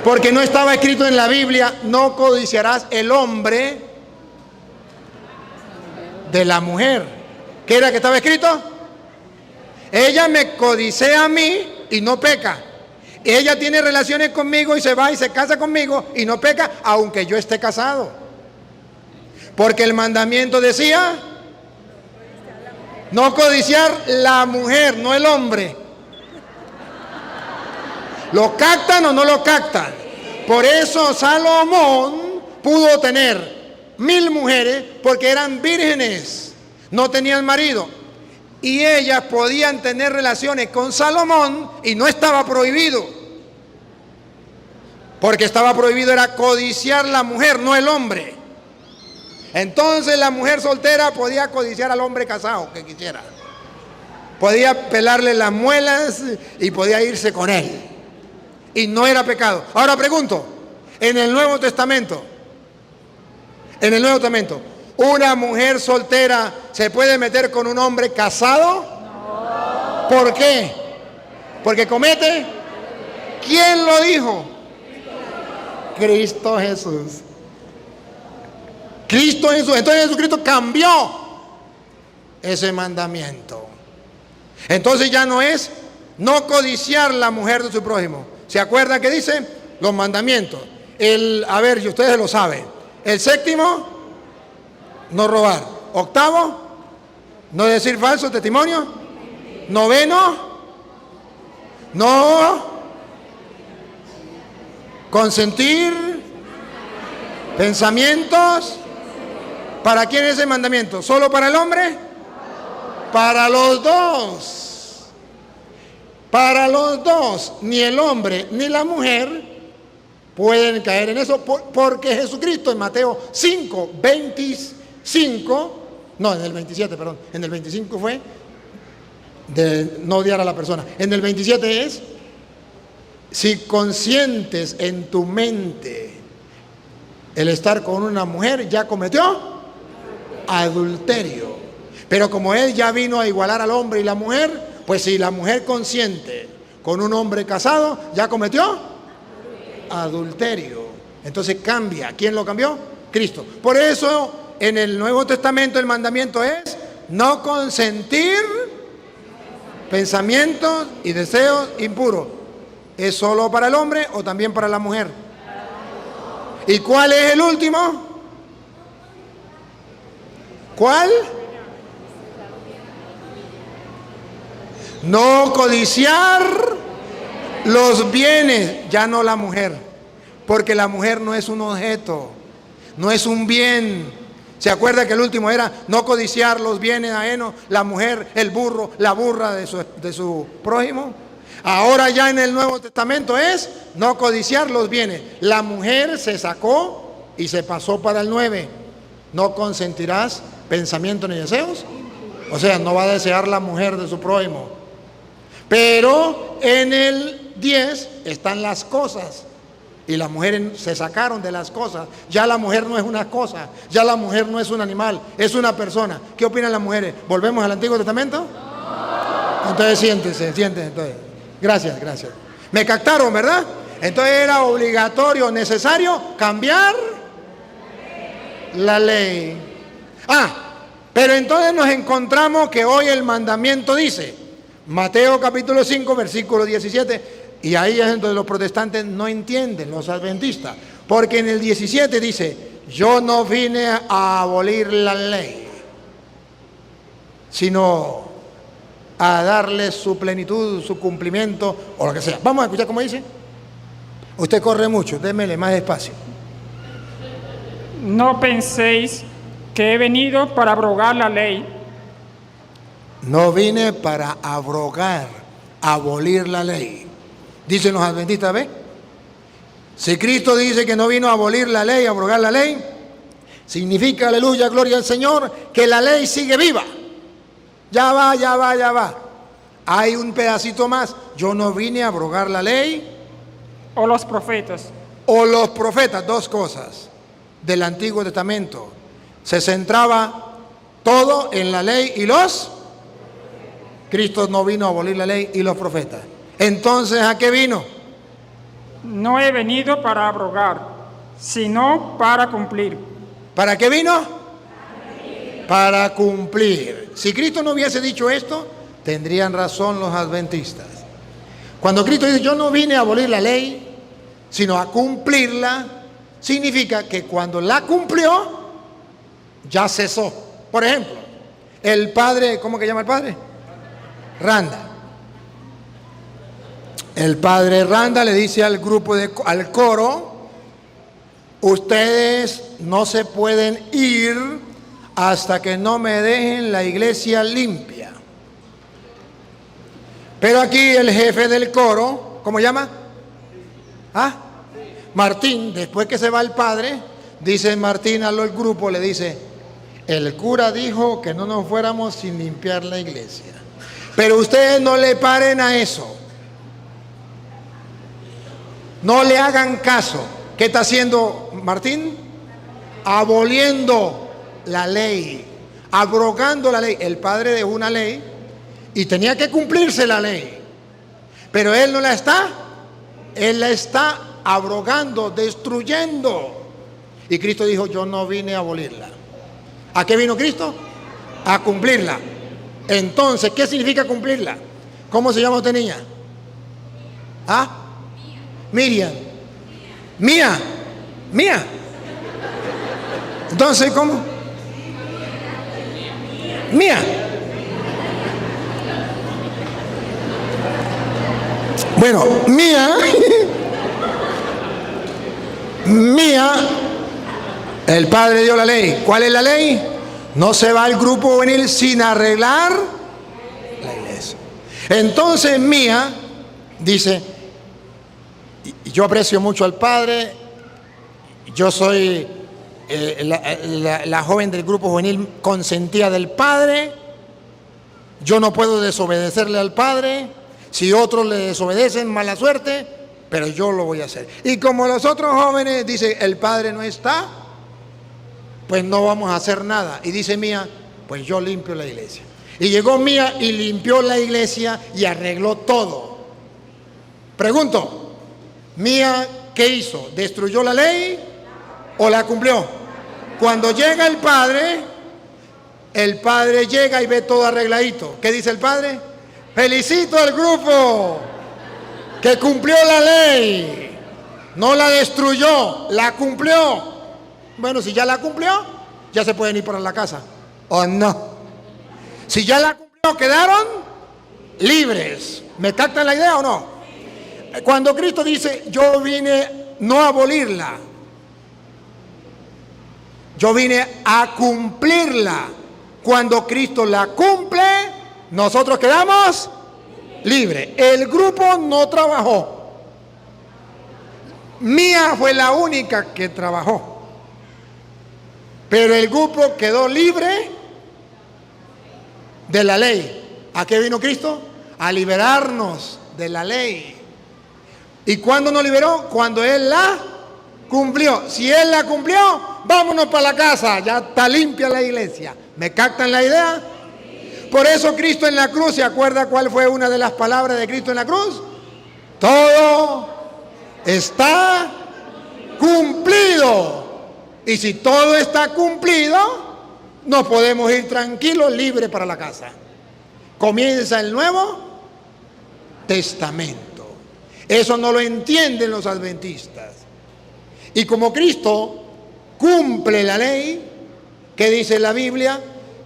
Porque no estaba escrito en la Biblia, no codiciarás el hombre de la mujer. ¿Qué era que estaba escrito? Ella me codicea a mí y no peca. Ella tiene relaciones conmigo y se va y se casa conmigo y no peca, aunque yo esté casado. Porque el mandamiento decía, no codiciar la mujer, no el hombre. ¿Lo captan o no lo captan? Por eso Salomón pudo tener 1000 mujeres porque eran vírgenes, no tenían marido. Y ellas podían tener relaciones con Salomón y no estaba prohibido. Porque estaba prohibido era codiciar la mujer, no el hombre. Entonces la mujer soltera podía codiciar al hombre casado que quisiera. Podía pelarle las muelas y podía irse con él. Y no era pecado. Ahora pregunto, en el Nuevo Testamento, ¿una mujer soltera se puede meter con un hombre casado? No. ¿Por qué? ¿Porque comete? ¿Quién lo dijo? Cristo Jesús. Cristo Jesús. Entonces Jesucristo cambió ese mandamiento. Entonces ya no es no codiciar la mujer de su prójimo. ¿Se acuerdan que dice? Los mandamientos. A ver, si ustedes lo saben. El séptimo, no robar. Octavo, no decir falso testimonio. Noveno, no consentir pensamientos. ¿Para quién es el mandamiento? ¿Solo para el hombre? Para los dos. Para los dos, ni el hombre ni la mujer pueden caer en eso, porque Jesucristo en Mateo 5, 5, no, en el 27, perdón, en el 25 fue de no odiar a la persona. En el 27 es, si consientes en tu mente el estar con una mujer, ya cometió adulterio. Pero como él ya vino a igualar al hombre y la mujer, pues si la mujer consiente con un hombre casado, ya cometió adulterio. Entonces cambia. ¿Quién lo cambió? Cristo. Por eso en el Nuevo Testamento el mandamiento es no consentir pensamientos y deseos impuros. ¿Es solo para el hombre o también para la mujer? ¿Y cuál es el último? ¿Cuál? No codiciar los bienes, ya no la mujer, porque la mujer no es un objeto, no es un bien. ¿Se acuerda que el último era no codiciar los bienes ajenos? La mujer, el burro, la burra de su prójimo. Ahora ya en el Nuevo Testamento es no codiciar los bienes. La mujer se sacó y se pasó para el 9. No consentirás pensamientos ni deseos. O sea, no va a desear la mujer de su prójimo. Pero en el 10 están las cosas. Y las mujeres se sacaron de las cosas. Ya la mujer no es una cosa. Ya la mujer no es un animal. Es una persona. ¿Qué opinan las mujeres? ¿Volvemos al Antiguo Testamento? Entonces siéntese entonces. Gracias. Me captaron, ¿verdad? Entonces era obligatorio, necesario cambiar la ley. Pero entonces nos encontramos que hoy el mandamiento dice, Mateo capítulo 5, versículo 17, y ahí es donde los protestantes no entienden, los adventistas, porque en el 17 dice, yo no vine a abolir la ley, sino a darle su plenitud, su cumplimiento, o lo que sea. Vamos a escuchar cómo dice. Usted corre mucho, démele más despacio. No penséis que he venido para abrogar la ley. No vine para abrogar, abolir la ley. Dicen los adventistas, ¿ve? Si Cristo dice que no vino a abolir la ley, a abrogar la ley, significa, aleluya, gloria al Señor, que la ley sigue viva. Ya va. Hay un pedacito más. Yo no vine a abrogar la ley. O los profetas. O los profetas, dos cosas del Antiguo Testamento. Se centraba todo en la ley y los. Cristo no vino a abolir la ley y los profetas. Entonces, ¿a qué vino? No he venido para abrogar, sino para cumplir. ¿Para qué vino? Para cumplir. Si Cristo no hubiese dicho esto, tendrían razón los adventistas. Cuando Cristo dice, yo no vine a abolir la ley, sino a cumplirla, significa que cuando la cumplió, ya cesó. Por ejemplo, el padre, ¿cómo que llama el padre? Randa. El padre Randa le dice al grupo, al coro, ustedes no se pueden ir hasta que no me dejen la iglesia limpia. Pero aquí el jefe del coro, ¿cómo llama? Martín, después que se va el padre, dice Martín al grupo, le dice, el cura dijo que no nos fuéramos sin limpiar la iglesia. Pero ustedes no le paren a eso. No le hagan caso. ¿Qué está haciendo Martín? Aboliendo la ley, abrogando la ley. El padre dejó una ley y tenía que cumplirse la ley. Pero él no la está. Él la está abrogando, destruyendo. Y Cristo dijo, yo no vine a abolirla. ¿A qué vino Cristo? A cumplirla. Entonces, ¿qué significa cumplirla? ¿Cómo se llama usted, niña? Miriam. Mía. Entonces, ¿cómo? Mía. Bueno, Mía, el padre dio la ley. ¿Cuál es la ley? No se va el grupo juvenil sin arreglar la iglesia. Entonces Mía dice, y yo aprecio mucho al padre, yo soy la joven del grupo juvenil consentía del padre. Yo no puedo desobedecerle al padre. Si otros le desobedecen, mala suerte, pero yo lo voy a hacer. Y como los otros jóvenes dicen, el padre no está, pues no vamos a hacer nada. Y dice Mía, pues yo limpio la iglesia. Y llegó Mía y limpió la iglesia y arregló todo. Pregunto, Mía, ¿qué hizo? ¿Destruyó la ley o la cumplió? Cuando llega el padre llega y ve todo arregladito. ¿Qué dice el padre? Felicito al grupo que cumplió la ley. No la destruyó, la cumplió. Bueno, si ya la cumplió, ya se pueden ir para la casa. ¿O no? Si ya la cumplió, quedaron libres. ¿Me captan la idea o no? Cuando Cristo dice, yo vine no a abolirla, yo vine a cumplirla. Cuando Cristo la cumple, nosotros quedamos libres. El grupo no trabajó. Mía fue la única que trabajó. Pero el grupo quedó libre de la ley. ¿A qué vino Cristo? A liberarnos de la ley. ¿Y cuándo nos liberó? Cuando Él la cumplió. Si Él la cumplió, vámonos para la casa. Ya está limpia la iglesia. ¿Me captan la idea? Por eso Cristo en la cruz, ¿se acuerda cuál fue una de las palabras de Cristo en la cruz? Todo está cumplido. Y si todo está cumplido, nos podemos ir tranquilos, libres para la casa. Comienza el Nuevo Testamento. Eso no lo entienden los adventistas. Y como Cristo cumple la ley, ¿qué dice la Biblia?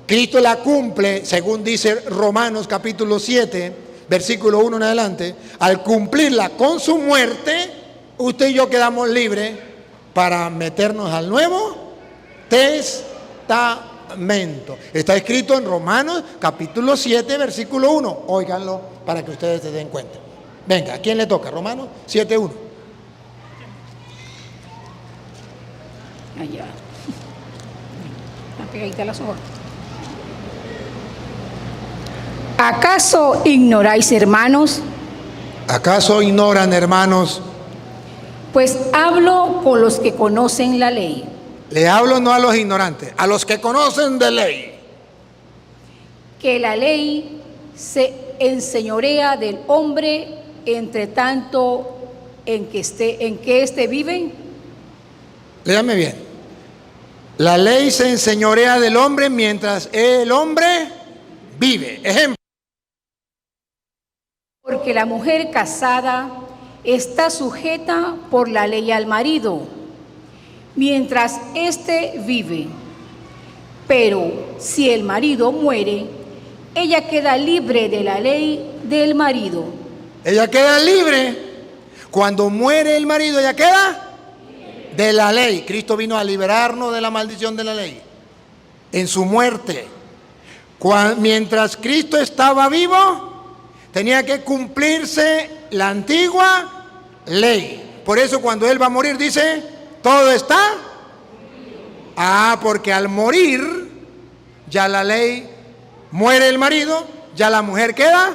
Cristo la cumple, según dice Romanos capítulo 7, versículo 1 en adelante. Al cumplirla con su muerte, usted y yo quedamos libres para meternos al Nuevo Testamento. Está escrito en Romanos capítulo 7, versículo 1. Óiganlo para que ustedes se den cuenta. Venga, ¿a quién le toca? Romanos 7, 1. Allá. Está pegadita las hojas. ¿Acaso ignoráis, hermanos? ¿Acaso ignoran, hermanos? Pues hablo con los que conocen la ley. Le hablo no a los ignorantes, a los que conocen de ley. Que la ley se enseñorea del hombre entre tanto en que éste vive. Léame bien. La ley se enseñorea del hombre mientras el hombre vive. Ejemplo. Porque la mujer casada está sujeta por la ley al marido, mientras éste vive. Pero si el marido muere, ella queda libre de la ley del marido. Ella queda libre. Cuando muere el marido, ella queda de la ley. Cristo vino a liberarnos de la maldición de la ley en su muerte. Mientras Cristo estaba vivo, tenía que cumplirse la antigua ley. Por eso cuando Él va a morir dice, todo está. Porque al morir, ya la ley, muere el marido, ya la mujer queda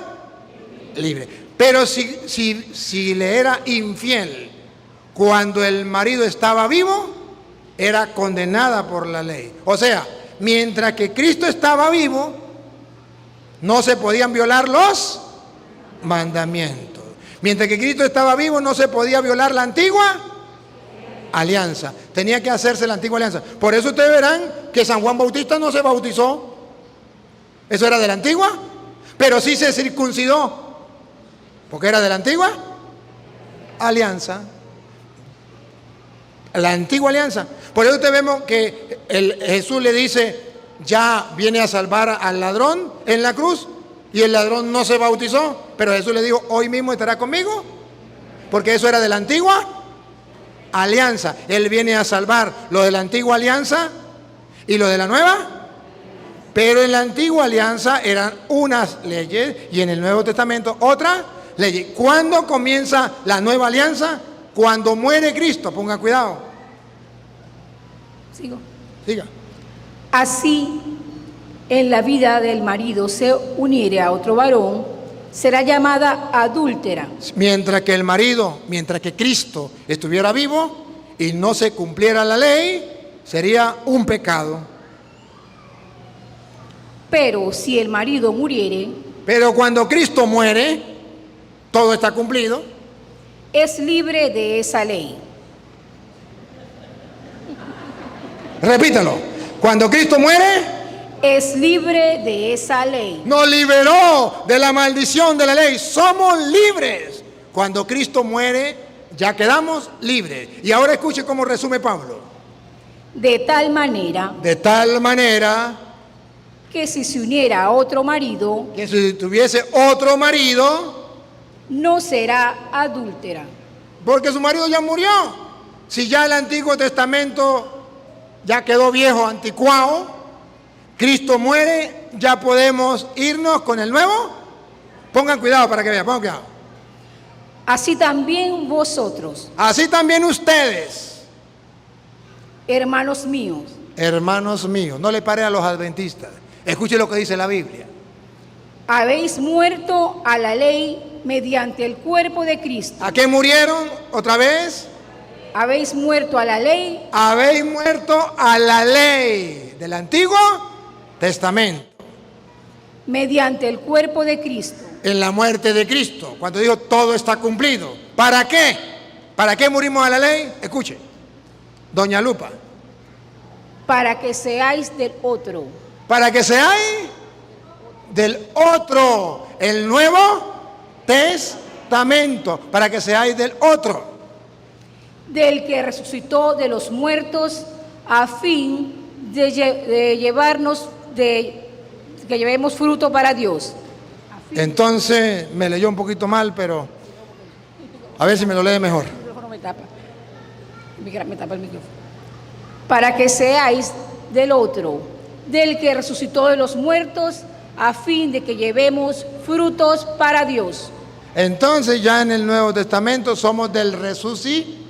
libre. Pero si le era infiel cuando el marido estaba vivo, era condenada por la ley. O sea, mientras que Cristo estaba vivo, no se podían violar los mandamientos. Mientras que Cristo estaba vivo, no se podía violar la antigua alianza. Tenía que hacerse la antigua alianza. Por eso ustedes verán que San Juan Bautista no se bautizó. Eso era de la antigua, pero sí se circuncidó, porque era de la antigua alianza. La antigua alianza. Por eso ustedes vemos que Jesús le dice, ya viene a salvar al ladrón en la cruz, y el ladrón no se bautizó, pero Jesús le dijo, hoy mismo estará conmigo, porque eso era de la antigua alianza. Él viene a salvar lo de la antigua alianza y lo de la nueva. Pero en la antigua alianza eran unas leyes y en el Nuevo Testamento otras leyes. ¿Cuándo comienza la nueva alianza? Cuando muere Cristo, ponga cuidado. Sigo. Siga. Así, en la vida del marido se uniere a otro varón, será llamada adúltera. Mientras que Cristo estuviera vivo y no se cumpliera la ley, sería un pecado. Pero si el marido muriere, Pero cuando Cristo muere, todo está cumplido. es libre de esa ley. Repítalo. Cuando Cristo muere, Es libre de esa ley. nos liberó de la maldición de la ley. Somos libres. Cuando Cristo muere, ya quedamos libres. Y ahora escuche cómo resume Pablo. De tal manera De tal manera que si se uniera a otro marido, que si tuviese otro marido, no será adúltera. porque su marido ya murió. Si ya el Antiguo Testamento ya quedó viejo, anticuado, Cristo muere, ya podemos irnos con el nuevo. Pongan cuidado para que vean, pongan cuidado. Así también vosotros, Así también ustedes, hermanos míos, hermanos míos, no le pare a los adventistas. Escuche lo que dice la Biblia. habéis muerto a la ley mediante el cuerpo de Cristo. ¿A qué murieron otra vez? Habéis muerto a la ley Habéis muerto a la ley del Antiguo Testamento, mediante el cuerpo de Cristo, en la muerte de Cristo, cuando dijo todo está cumplido. ¿Para qué? ¿Para qué murimos a la ley? Escuche, doña Lupa, para que seáis del otro, para que seáis del otro, el Nuevo Testamento, para que seáis del otro. del que resucitó de los muertos, a fin de llevarnos, que llevemos fruto para Dios. Entonces me leyó un poquito mal, pero a ver si me lo lee mejor. El micrófono me tapa. Me tapa el micrófono. Para que seáis del otro, del que resucitó de los muertos, a fin de que llevemos frutos para Dios. Entonces ya en el Nuevo Testamento somos del resucitado,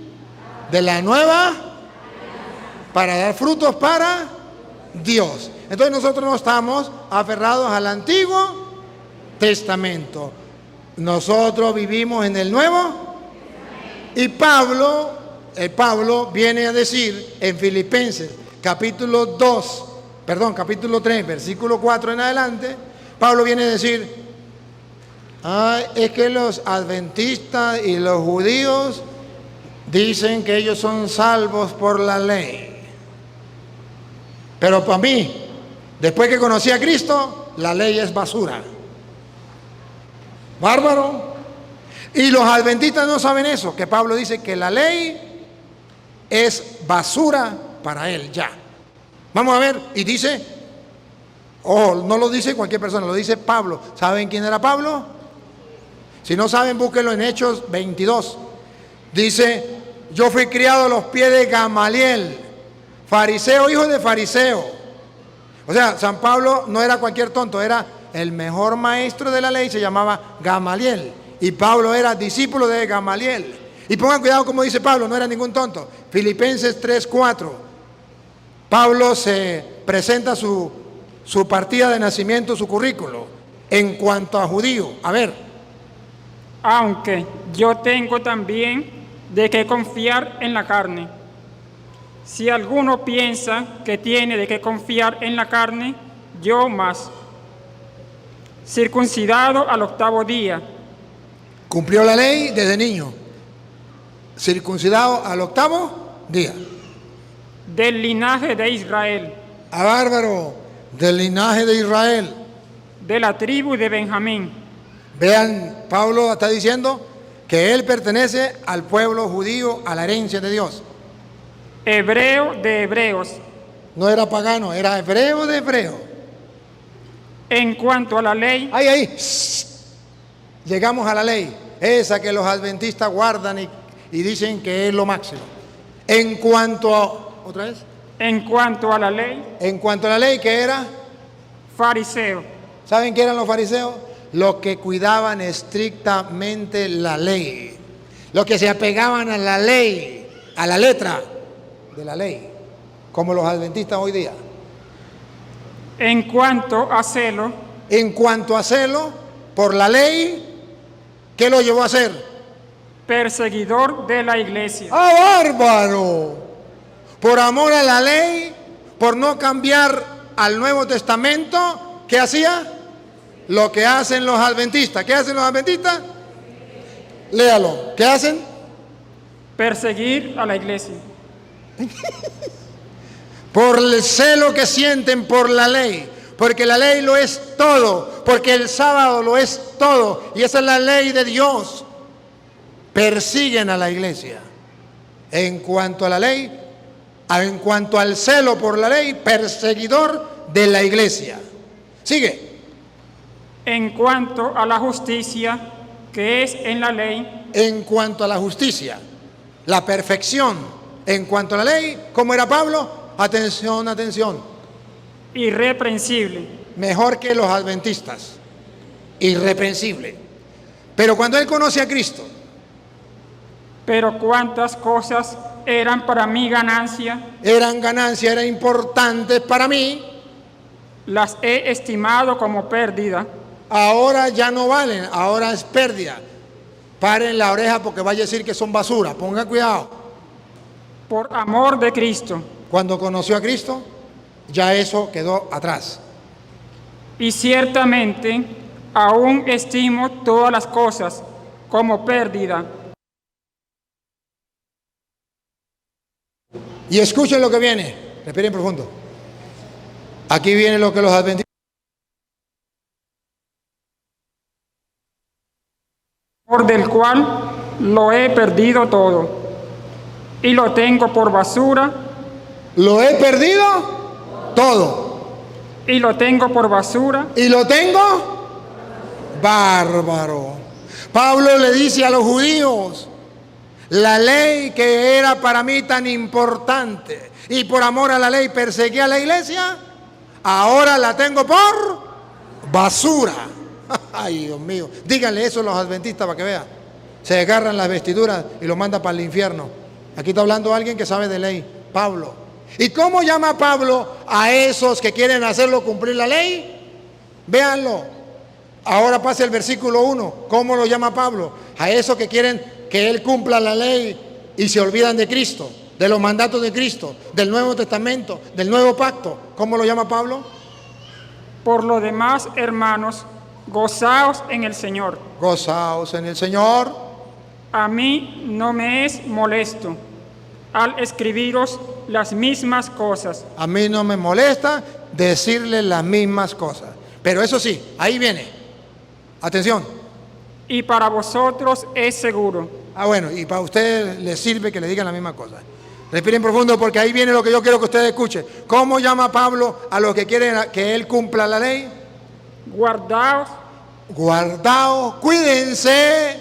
de la nueva, para dar frutos para Dios. Entonces nosotros no estamos aferrados al Antiguo Testamento. Nosotros vivimos en el Nuevo. Y Pablo viene a decir en Filipenses capítulo 3, versículo 4 en adelante, Pablo viene a decir, es que los adventistas y los judíos dicen que ellos son salvos por la ley. Pero para mí, después que conocí a Cristo, la ley es basura. Bárbaro. Y los adventistas no saben eso, que Pablo dice que la ley es basura para él ya. Vamos a ver, y dice, no lo dice cualquier persona, lo dice Pablo. ¿Saben quién era Pablo? Si no saben, búsquenlo en Hechos 22. Dice, yo fui criado a los pies de Gamaliel, fariseo, hijo de fariseo. O sea, San Pablo no era cualquier tonto, era el mejor maestro de la ley, se llamaba Gamaliel. Y Pablo era discípulo de Gamaliel. Y pongan cuidado como dice Pablo, no era ningún tonto. Filipenses 3:4. Pablo se presenta su partida de nacimiento, su currículo, en cuanto a judío. A ver. Aunque yo tengo también de qué confiar en la carne. Si alguno piensa que tiene de qué confiar en la carne, yo más. Circuncidado al 8º día. Cumplió la ley desde niño. Circuncidado al 8º día. Del linaje de Israel. A bárbaro, del linaje de Israel. De la tribu de Benjamín. Vean, Pablo está diciendo que él pertenece al pueblo judío, a la herencia de Dios. Hebreo de hebreos. No era pagano, era hebreo de hebreo. En cuanto a la ley, Ahí. Llegamos a la ley, esa que los adventistas guardan y dicen que es lo máximo. En cuanto a, ¿otra vez? en cuanto a la ley, En cuanto a la ley, ¿qué era? fariseo. ¿Saben qué eran los fariseos? Los que cuidaban estrictamente la ley. Los que se apegaban a la ley, a la letra de la ley. como los adventistas hoy día. En cuanto a celo, En cuanto a celo por la ley, ¿qué lo llevó a hacer? perseguidor de la iglesia. ¡Ah, bárbaro! Por amor a la ley, por no cambiar al Nuevo Testamento, ¿qué hacía? Lo que hacen los adventistas. ¿Qué hacen los adventistas? Léalo. ¿Qué hacen? Perseguir a la iglesia. Por el celo que sienten por la ley, porque la ley lo es todo, porque el sábado lo es todo, y esa es la ley de Dios. Persiguen a la iglesia. En cuanto a la ley, en cuanto al celo por la ley, perseguidor de la iglesia. Sigue. En cuanto a la justicia que es en la ley, En cuanto a la justicia, la perfección. En cuanto a la ley, ¿cómo era Pablo? Atención, atención. irreprensible. Mejor que los adventistas. Irreprensible. Pero cuando él conoce a Cristo, Pero cuántas cosas eran para mi ganancia, eran ganancias, eran importantes para mí, las he estimado como pérdida ahora ya no valen, ahora es pérdida. Paren la oreja porque vaya a decir que son basura. Pongan cuidado. por amor de Cristo. Cuando conoció a Cristo, ya eso quedó atrás. Y ciertamente aún estimo todas las cosas como pérdida. Y escuchen lo que viene. Respiren profundo. Aquí viene lo que los adventistas. Por del cual lo he perdido todo, y lo tengo por basura, Lo he perdido todo. y lo tengo por basura, Y lo tengo bárbaro. Pablo le dice a los judíos, la ley que era para mí tan importante y por amor a la ley perseguía a la iglesia, ahora la tengo por basura. Ay, Dios mío. Díganle eso a los adventistas para que vean. Se agarran las vestiduras y lo manda para el infierno. Aquí está hablando alguien que sabe de ley, Pablo. ¿Y cómo llama Pablo a esos que quieren hacerlo cumplir la ley? Véanlo. Ahora pasa el versículo 1. ¿Cómo lo llama Pablo? A esos que quieren que él cumpla la ley y se olvidan de Cristo, de los mandatos de Cristo, del Nuevo Testamento, del Nuevo Pacto. ¿Cómo lo llama Pablo? por lo demás, hermanos, gozaos en el Señor. Gozaos en el Señor. A mí no me es molesto al escribiros las mismas cosas, A mí no me molesta decirle las mismas cosas. Pero eso sí, ahí viene. Atención. y para vosotros es seguro. Ah, bueno, y para ustedes les sirve que le digan la misma cosa. Respiren profundo porque ahí viene lo que yo quiero que ustedes escuchen. ¿Cómo llama Pablo a los que quieren que él cumpla la ley? Guardaos Guardaos, cuídense.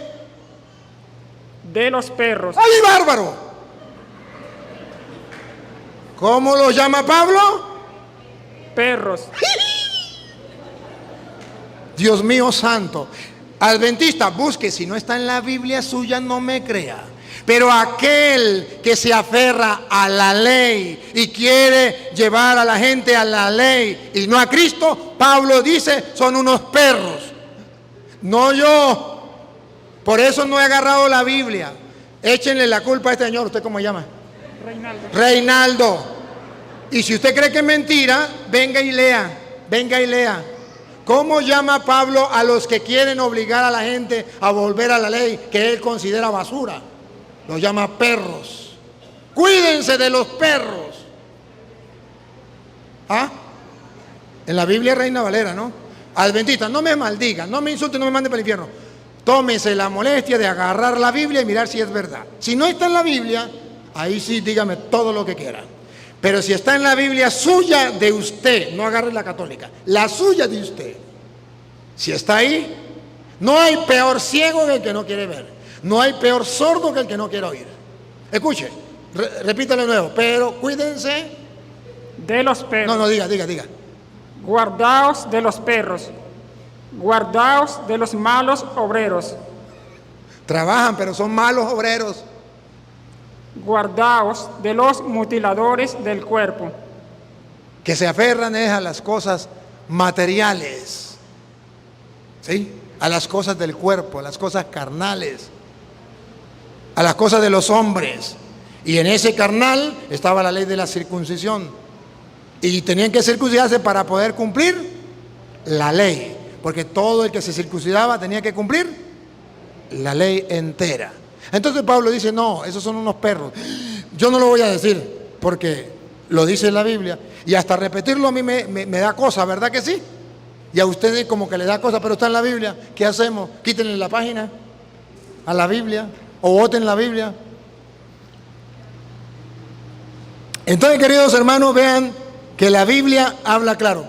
de los perros. ¡Ay, bárbaro! ¿Cómo lo llama Pablo? Perros. Dios mío santo. Adventista, busque, si no está en la Biblia suya, no me crea. Pero aquel que se aferra a la ley y quiere llevar a la gente a la ley y no a Cristo, Pablo dice, son unos perros. No yo. Por eso no he agarrado la Biblia. Échenle la culpa a este señor. ¿Usted cómo se llama? Reinaldo. Reinaldo. Y si usted cree que es mentira, venga y lea. Venga y lea. ¿Cómo llama Pablo a los que quieren obligar a la gente a volver a la ley que él considera basura? Los llama perros. Cuídense de los perros. ¿Ah? En la Biblia Reina Valera, ¿no? Adventista, no me maldigan, no me insulten, no me manden para el infierno. Tómese la molestia de agarrar la Biblia y mirar si es verdad. Si no está en la Biblia, ahí sí dígame todo lo que quiera. Pero si está en la Biblia suya de usted, no agarre la católica, la suya de usted. Si está ahí, no hay peor ciego que el que no quiere ver. No hay peor sordo que el que no quiere oír. Escuche, repítalo de nuevo, pero cuídense. De los perros. No, diga. Guardaos de los perros. Guardaos de los malos obreros. Trabajan, pero son malos obreros. guardaos de los mutiladores del cuerpo. Que se aferran es a las cosas materiales, ¿sí? A las cosas del cuerpo, a las cosas carnales, a las cosas de los hombres. Y en ese carnal estaba la ley de la circuncisión. Y tenían que circuncidarse para poder cumplir la ley. Porque todo el que se circuncidaba tenía que cumplir la ley entera. Entonces Pablo dice, no, esos son unos perros. Yo no lo voy a decir porque lo dice la Biblia. Y hasta repetirlo a mí me da cosa, ¿verdad que sí? Y a ustedes como que les da cosa, pero está en la Biblia. ¿Qué hacemos? Quítenle la página a la Biblia o boten la Biblia. Entonces, queridos hermanos, vean que la Biblia habla claro.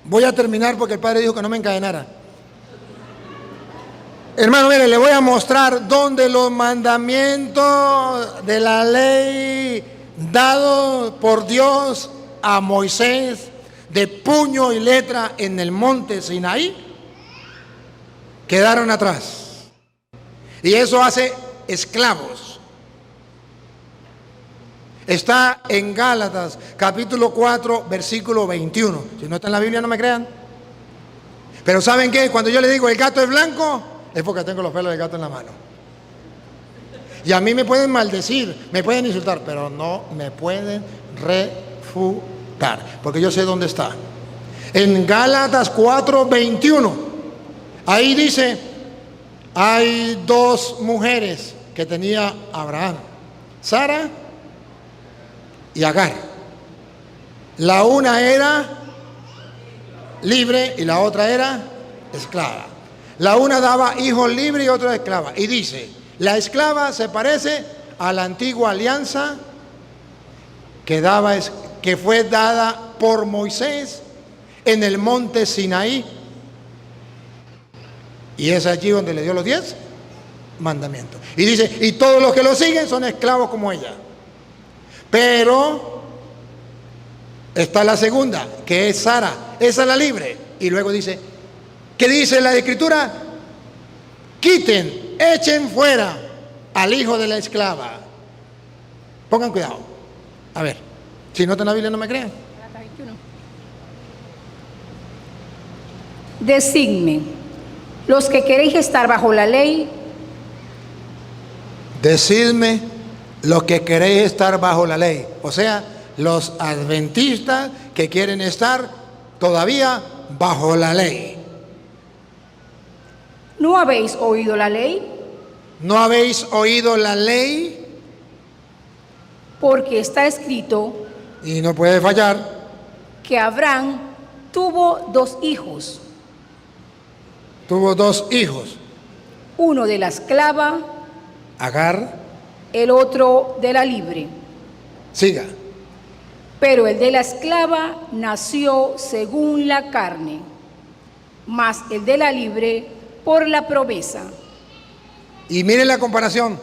Voy a terminar porque el Padre dijo que no me encadenara. Hermano, mire, le voy a mostrar dónde los mandamientos de la ley dados por Dios a Moisés de puño y letra en el monte Sinaí quedaron atrás. Y eso hace esclavos. Está en Gálatas, capítulo 4, versículo 21. Si no está en la Biblia, no me crean. Pero ¿saben qué? Cuando yo le digo el gato es blanco, es porque tengo los pelos del gato en la mano. Y a mí me pueden maldecir, me pueden insultar, pero no me pueden refutar, porque yo sé dónde está. En Gálatas 4, 21, ahí dice, hay dos mujeres que tenía Abraham, Sara y Agar. La una era libre y la otra era esclava. La una daba hijos libres y otra esclava. Y dice, la esclava se parece a la antigua alianza que fue dada por Moisés en el monte Sinaí. Y es allí donde le dio los 10 mandamientos. Y dice, y todos los que lo siguen son esclavos como ella. Pero está la segunda, que es Sara, esa es la libre. Y luego dice, ¿qué dice la Escritura? Quiten, echen fuera al hijo de la esclava. Pongan cuidado. A ver, si no está en la Biblia no me crean. Decidme, los que queréis estar bajo la ley, Decidme los que queréis estar bajo la ley. O sea, los adventistas que quieren estar todavía bajo la ley. ¿no habéis oído la ley? ¿No habéis oído la ley? Porque está escrito Y no puede fallar. que Abraham tuvo 2 hijos, Tuvo 2 hijos, uno de la esclava, Agar, el otro de la libre. siga. Pero el de la esclava nació según la carne, mas el de la libre por la promesa, Y miren la comparación.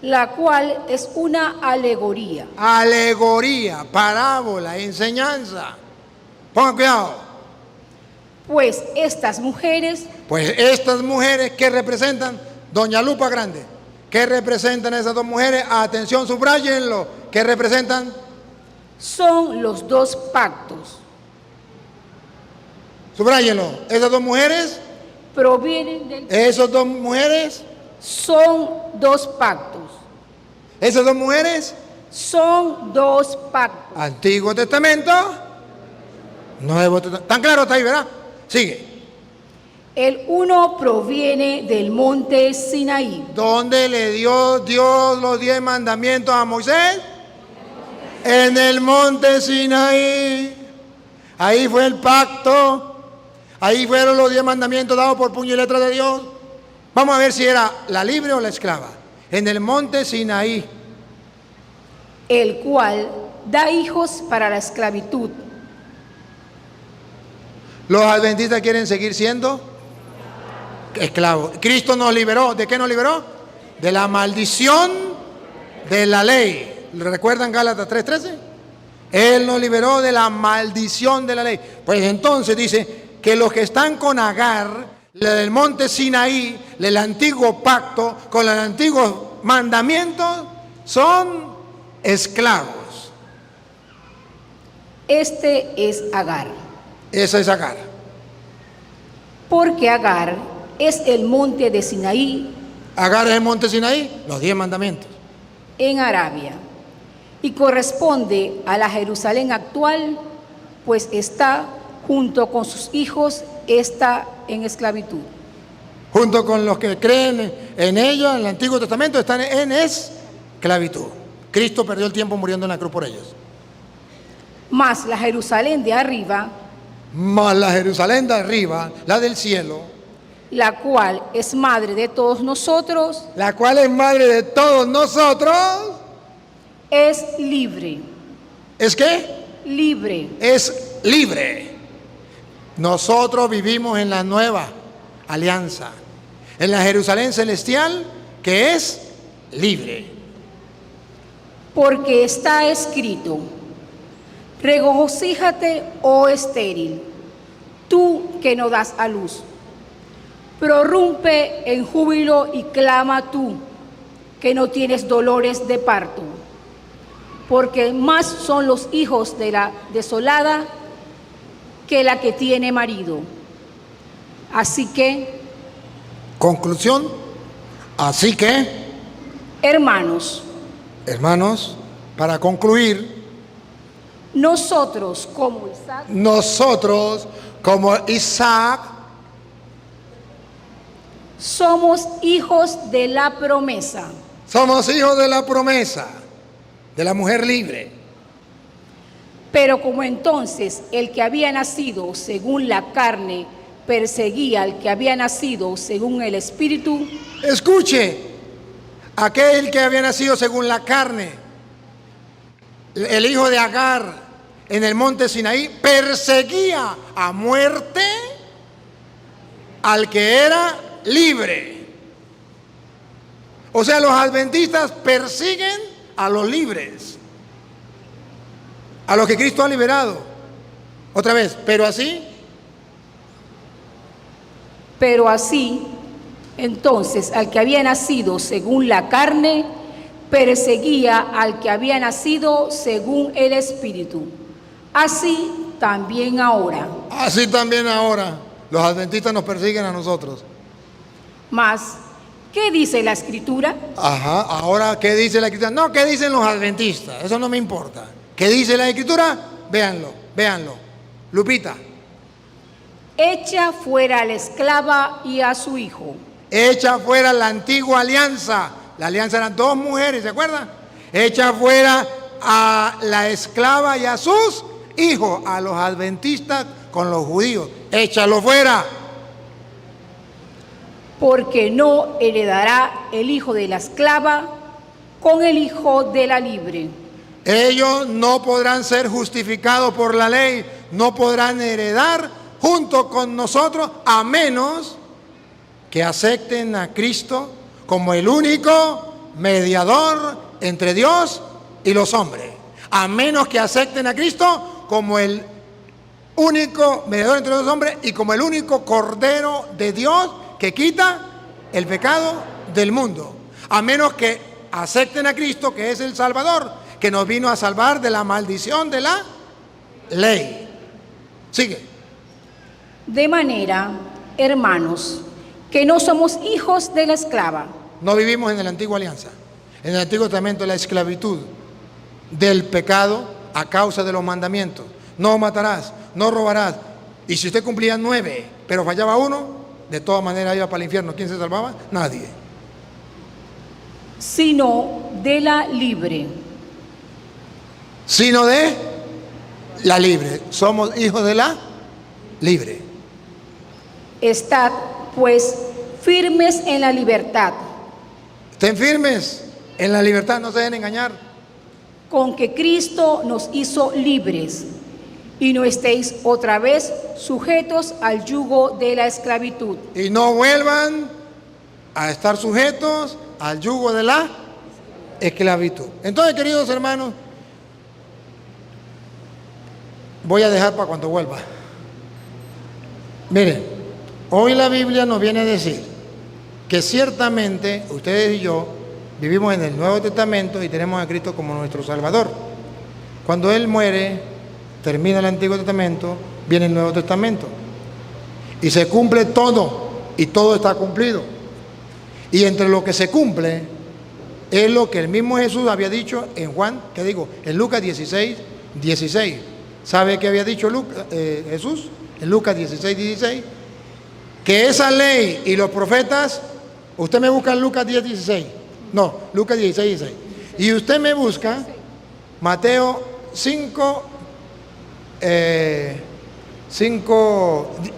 la cual es una alegoría. Alegoría, parábola, enseñanza. Pongan cuidado. Pues estas mujeres Pues estas mujeres que representan, Doña Lupa Grande, ¿qué representan esas 2 mujeres? Atención, subrayenlo. ¿Qué representan? son los 2 pactos. Subrayenlo. Esas 2 mujeres, Provienen del... esas 2 mujeres, Son 2 pactos. esas 2 mujeres, Son 2 pactos. Antiguo Testamento, Nuevo Testamento. ¿Tan claro está ahí, verdad? Sigue. El uno proviene del monte Sinaí, ¿Dónde le dio Dios los 10 mandamientos a Moisés? En el monte Sinaí. Ahí fue el pacto. Ahí fueron los 10 mandamientos dados por puño y letra de Dios. Vamos a ver si era la libre o la esclava. En el monte Sinaí. el cual da hijos para la esclavitud. Los adventistas quieren seguir siendo esclavos. Cristo nos liberó. ¿De qué nos liberó? De la maldición de la ley. ¿Recuerdan Gálatas 3:13? Él nos liberó de la maldición de la ley. Pues entonces dice que los que están con Agar, del monte Sinaí, del antiguo pacto, con los antiguos mandamientos, son esclavos. Este es Agar, Esa es Agar. porque Agar es el monte de Sinaí Agar es el monte Sinaí, los 10 mandamientos. en Arabia, y corresponde a la Jerusalén actual, pues está junto con sus hijos, está en esclavitud. Junto con los que creen en ella, en el Antiguo Testamento, están en esclavitud. Cristo perdió el tiempo muriendo en la cruz por ellos. Mas la Jerusalén de arriba, Mas la Jerusalén de arriba, la del cielo, la cual es madre de todos nosotros, la cual es madre de todos nosotros, es libre, ¿es qué? libre, Es libre. Nosotros vivimos en la nueva alianza, en la Jerusalén celestial, que es libre. porque está escrito: regocíjate, oh estéril, tú que no das a luz. Prorrumpe en júbilo y clama tú, que no tienes dolores de parto, porque más son los hijos de la desolada que la que tiene marido. Así que, Conclusión. Así que, hermanos, para concluir, nosotros como Isaac, somos hijos de la promesa. somos hijos de la promesa, de la mujer libre. Pero como entonces el que había nacido según la carne perseguía al que había nacido según el Espíritu, Escuche, aquel que había nacido según la carne, el hijo de Agar en el monte Sinaí, perseguía a muerte al que era libre. O sea, los adventistas persiguen a los libres, a los que Cristo ha liberado. Otra vez, pero así, entonces al que había nacido según la carne perseguía al que había nacido según el Espíritu. Así también ahora. Los adventistas nos persiguen a nosotros. Mas, ¿qué dice la Escritura? Ajá, ahora, ¿qué dice la Escritura? No, ¿qué dicen los adventistas? Eso no me importa. ¿Qué dice la Escritura? Véanlo. Lupita. Echa fuera a la esclava y a su hijo. Echa fuera la antigua alianza. La alianza eran 2 mujeres, ¿se acuerdan? Echa fuera a la esclava y a sus hijos, a los adventistas con los judíos. Échalo fuera. Porque no heredará el hijo de la esclava con el hijo de la libre. Ellos no podrán ser justificados por la ley, no podrán heredar junto con nosotros, a menos que acepten a Cristo como el único mediador entre Dios y los hombres. A menos que acepten a Cristo como el único mediador entre los hombres y como el único Cordero de Dios que quita el pecado del mundo. A menos que acepten a Cristo, que es el Salvador, que nos vino a salvar de la maldición de la ley. Sigue. De manera, hermanos, que no somos hijos de la esclava. No vivimos en la antigua alianza. En el Antiguo Testamento la esclavitud del pecado a causa de los mandamientos. No matarás, no robarás. Y si usted cumplía 9, pero fallaba 1, de todas maneras iba para el infierno. ¿Quién se salvaba? Nadie. Sino de la libre. Sino de la libre. Somos hijos de la libre. Estad, pues, firmes en la libertad, Estén firmes en la libertad, no se dejen engañar. con que Cristo nos hizo libres, y no estéis otra vez sujetos al yugo de la esclavitud. Y no vuelvan a estar sujetos al yugo de la esclavitud. Entonces, queridos hermanos, voy a dejar para cuando vuelva. Miren, hoy la Biblia nos viene a decir que ciertamente ustedes y yo vivimos en el Nuevo Testamento y tenemos a Cristo como nuestro Salvador. Cuando Él muere, termina el Antiguo Testamento, viene el Nuevo Testamento. Y se cumple todo, y todo está cumplido. Y entre lo que se cumple es lo que el mismo Jesús había dicho en Juan, ¿qué digo? En Lucas 16, 16. ¿Sabe qué había dicho Jesús? En Lucas 16, 16. Que esa ley y los profetas, usted me busca en Lucas 10, 16. No, Lucas 16, 16. Y usted me busca Mateo 5,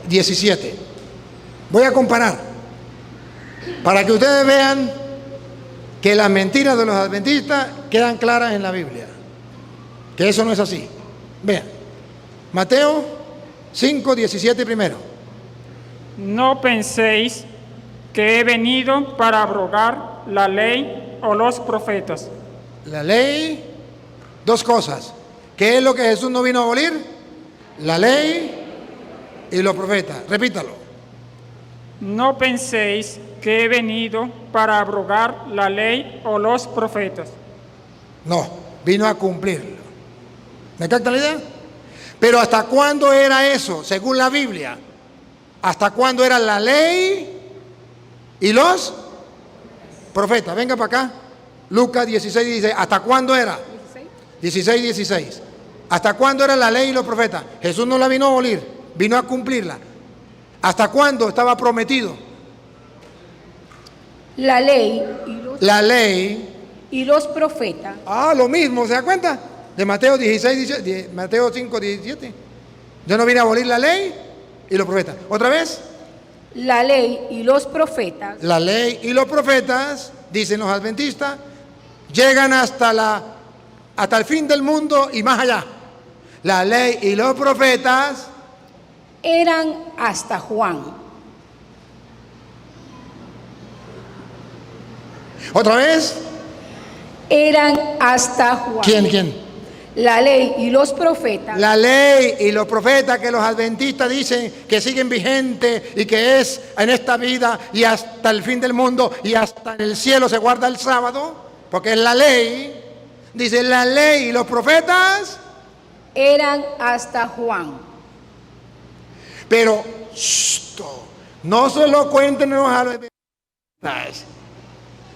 17. Voy a comparar para que ustedes vean que las mentiras de los adventistas quedan claras en la Biblia, que eso no es así. Vean, Mateo 5, 17 primero. No penséis que he venido para abrogar la ley o los profetas. La ley, dos cosas. ¿Qué es lo que Jesús no vino a abolir? La ley y los profetas. Repítalo. No penséis que he venido para abrogar la ley o los profetas. No, vino a cumplirlo. ¿Me capta la idea? Pero ¿hasta cuándo era eso, según la Biblia? ¿Hasta cuándo era la ley y los profetas? Venga para acá. Lucas 16, 16. ¿Hasta cuándo era? 16, 16. ¿Hasta cuándo era la ley y los profetas? Jesús no la vino a abolir, vino a cumplirla. ¿Hasta cuándo estaba prometido? La ley y los profetas. Ah, lo mismo, ¿se da cuenta? De Mateo 16, Mateo 5, 17. Yo no vine a abolir la ley y los profetas. ¿Otra vez? La ley y los profetas. La ley y los profetas, dicen los adventistas, llegan hasta el fin del mundo y más allá. La ley y los profetas Eran hasta Juan. ¿Otra vez? Eran hasta Juan. ¿Quién? La ley y los profetas. La ley y los profetas que los adventistas dicen que siguen vigentes y que es en esta vida y hasta el fin del mundo y hasta en el cielo se guarda el sábado, porque es la ley. Dice la ley y los profetas Eran hasta Juan. Pero no se lo cuenten a los adventistas,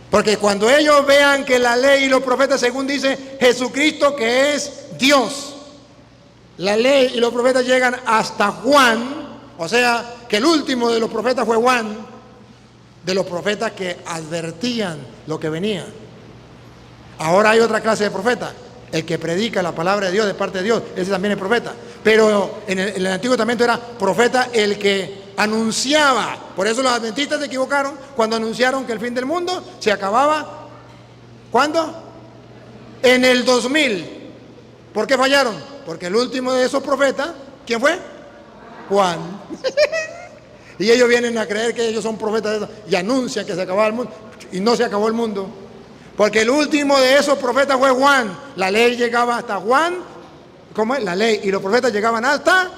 porque cuando ellos vean que la ley y los profetas, según dice Jesucristo, que es Dios, la ley y los profetas llegan hasta Juan, o sea, que el último de los profetas fue Juan, de los profetas que advertían lo que venía. Ahora hay otra clase de profeta, el que predica la palabra de Dios de parte de Dios, ese también es profeta. Pero en el Antiguo Testamento era profeta el que anunciaba. Por eso los adventistas se equivocaron cuando anunciaron que el fin del mundo se acababa. ¿Cuándo? En el 2000. ¿Por qué fallaron? Porque el último de esos profetas, ¿quién fue? Juan. Y ellos vienen a creer que ellos son profetas de eso y anuncian que se acababa el mundo. Y no se acabó el mundo. Porque el último de esos profetas fue Juan. La ley llegaba hasta Juan. ¿Cómo es? La ley y los profetas llegaban hasta.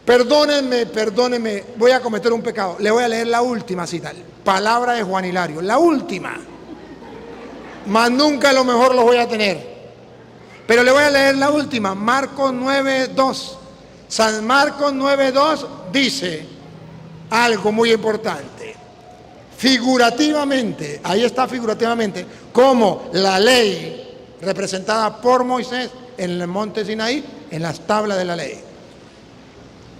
Perdónenme, voy a cometer un pecado. Le voy a leer la última cita. Palabra de Juan Hilario. La última. Más nunca a lo mejor lo voy a tener. Pero le voy a leer la última. Marcos 9:2. San Marcos 9:2 dice algo muy importante. Figurativamente, ahí está figurativamente, como la ley representada por Moisés en el monte Sinaí, en las tablas de la ley.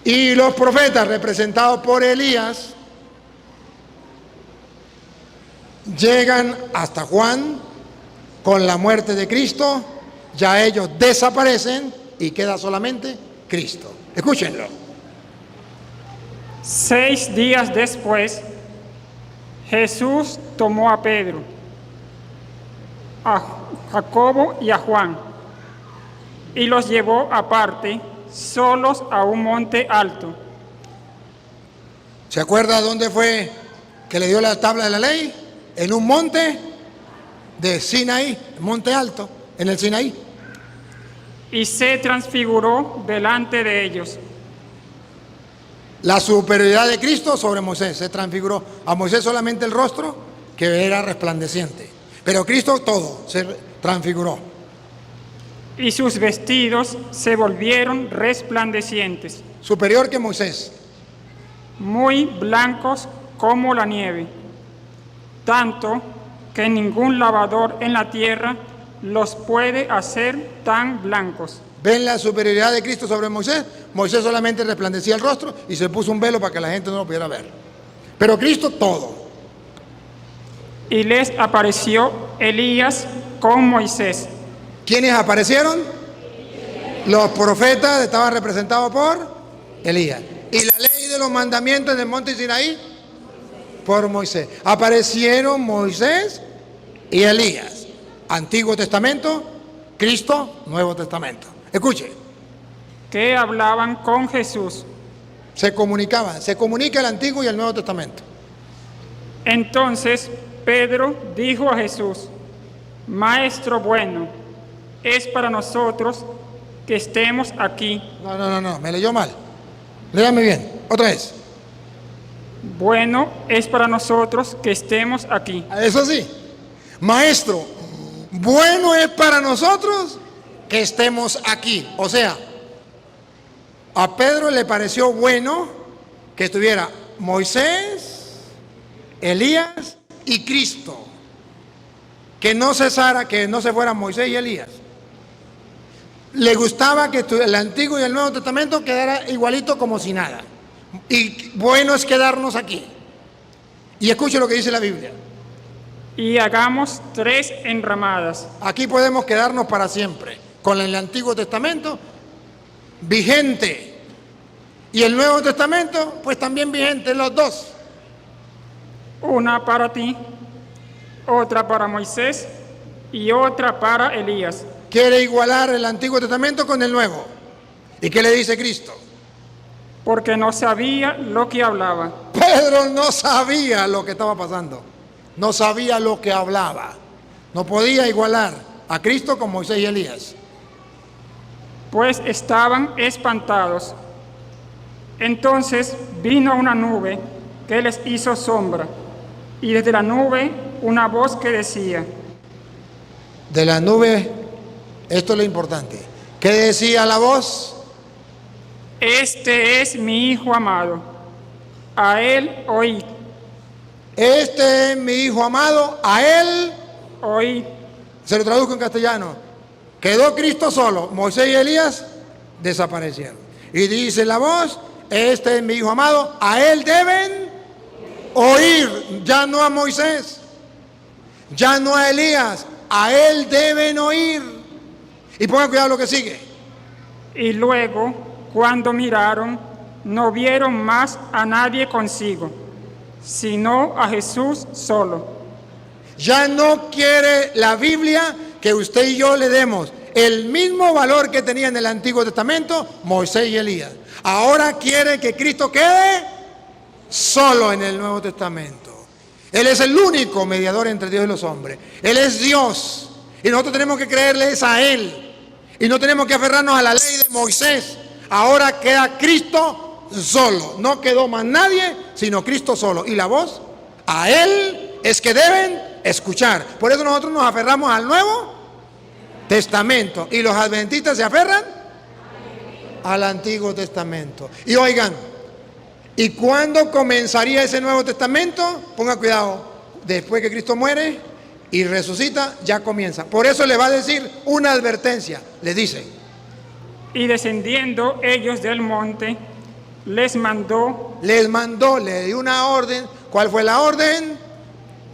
Y los profetas representados por Elías llegan hasta Juan con la muerte de Cristo, ya ellos desaparecen y queda solamente Cristo. Escúchenlo. 6 días después, Jesús tomó a Pedro, a Jacobo y a Juan, y los llevó aparte, solos a un monte alto. ¿Se acuerda dónde fue que le dio la tabla de la ley? En un monte de Sinaí, monte alto, en el Sinaí. Y se transfiguró delante de ellos. La superioridad de Cristo sobre Moisés se transfiguró. A Moisés solamente el rostro que era resplandeciente. Pero Cristo todo se transfiguró. Y sus vestidos se volvieron resplandecientes, Superior que Moisés. muy blancos como la nieve, tanto que ningún lavador en la tierra los puede hacer tan blancos. ¿Ven la superioridad de Cristo sobre Moisés? Moisés solamente resplandecía el rostro y se puso un velo para que la gente no lo pudiera ver. Pero Cristo todo. Y les apareció Elías con Moisés. ¿Quiénes aparecieron? Los profetas estaban representados por Elías. ¿Y la ley de los mandamientos del monte Sinaí? Por Moisés. Aparecieron Moisés y Elías. Antiguo Testamento, Cristo, Nuevo Testamento. Escuche, Que hablaban con Jesús. se comunicaban. Se comunica el Antiguo y el Nuevo Testamento. Entonces Pedro dijo a Jesús: Maestro bueno, es para nosotros que estemos aquí. No, me leyó mal. Léame bien, otra vez. Bueno, es para nosotros que estemos aquí. Eso sí, maestro, bueno es para nosotros que estemos aquí. O sea, a Pedro le pareció bueno que estuviera Moisés, Elías y Cristo. Que no cesara, que no se fueran Moisés y Elías. Le gustaba que el Antiguo y el Nuevo Testamento quedara igualito como si nada. Y bueno es quedarnos aquí. Y escuche lo que dice la Biblia. Y hagamos 3 enramadas. Aquí podemos quedarnos para siempre. Con el Antiguo Testamento vigente. Y el Nuevo Testamento, pues también vigente, los dos. Una para ti, otra para Moisés y otra para Elías. Quiere igualar el Antiguo Testamento con el Nuevo. ¿Y qué le dice Cristo? Porque no sabía lo que hablaba. Pedro no sabía lo que estaba pasando. No sabía lo que hablaba. No podía igualar a Cristo con Moisés y Elías. Pues estaban espantados. Entonces vino una nube que les hizo sombra, y desde la nube una voz que decía: De la nube, esto es lo importante. ¿Qué decía la voz? Este es mi Hijo amado, a él oíd. Este es mi Hijo amado, a él. Oíd. Se lo traduzco en castellano. Quedó Cristo solo, Moisés y Elías desaparecieron. Y dice la voz: este es mi Hijo amado, a él deben oír. Ya no a Moisés, ya no a Elías, a él deben oír. Y pongan cuidado lo que sigue. Y luego, cuando miraron, no vieron más a nadie consigo, sino a Jesús solo. Ya no quiere la Biblia que usted y yo le demos el mismo valor que tenía en el Antiguo Testamento Moisés y Elías. Ahora quiere que Cristo quede solo en el Nuevo Testamento. Él es el único mediador entre Dios y los hombres. Él es Dios. Y nosotros tenemos que creerles a Él. Y no tenemos que aferrarnos a la ley de Moisés. Ahora queda Cristo solo. No quedó más nadie, sino Cristo solo. Y la voz, a Él es que deben escuchar. Por eso nosotros nos aferramos al Nuevo Testamento. Y los adventistas se aferran al Antiguo Testamento. Y oigan, ¿y cuándo comenzaría ese Nuevo Testamento? Ponga cuidado, después que Cristo muere y resucita, ya comienza. Por eso le va a decir una advertencia. Le dice: Y descendiendo ellos del monte, les mandó le dio una orden. ¿Cuál fue la orden?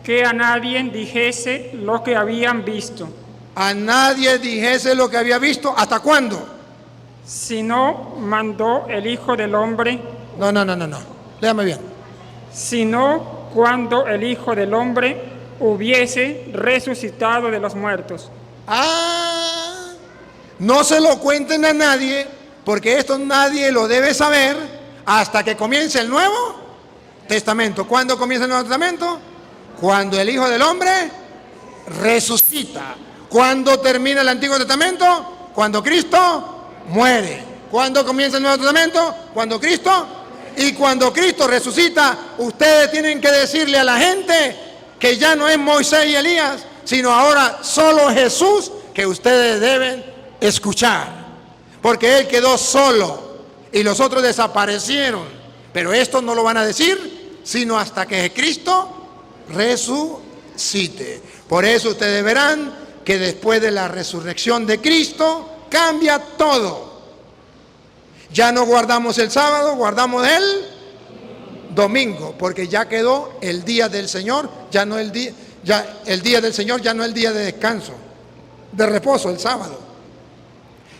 que a nadie dijese lo que habían visto, A nadie dijese lo que había visto. ¿Hasta cuándo? sino mandó el Hijo del Hombre, No. Léame bien. sino cuando el Hijo del Hombre hubiese resucitado de los muertos. No se lo cuenten a nadie, porque esto nadie lo debe saber hasta que comience el Nuevo Testamento. ¿Cuándo comienza el Nuevo Testamento? Cuando el Hijo del Hombre resucita. ¿Cuándo termina el Antiguo Testamento? Cuando Cristo muere. ¿Cuándo comienza el Nuevo Testamento? Cuando Cristo. Y cuando Cristo resucita, ustedes tienen que decirle a la gente que ya no es Moisés y Elías, sino ahora solo Jesús, que ustedes deben escuchar. Porque Él quedó solo y los otros desaparecieron. Pero esto no lo van a decir, sino hasta que Cristo resucite. Por eso ustedes verán que después de la resurrección de Cristo, cambia todo. Ya no guardamos el sábado, guardamos el domingo, porque ya quedó el día del Señor, ya no el día del Señor ya no el día de descanso, de reposo, el sábado,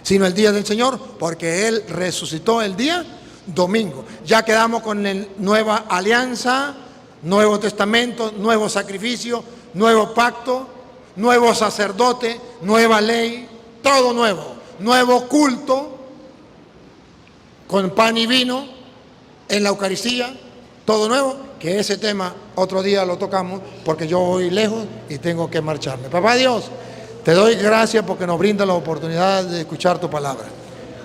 sino el día del Señor, porque Él resucitó el día domingo. Ya quedamos con la nueva alianza, Nuevo Testamento, nuevo sacrificio, nuevo pacto, nuevo sacerdote, nueva ley, todo nuevo, nuevo culto, con pan y vino en la Eucaristía, todo nuevo, que ese tema otro día lo tocamos, porque yo voy lejos y tengo que marcharme. Papá Dios, te doy gracias porque nos brinda la oportunidad de escuchar tu palabra.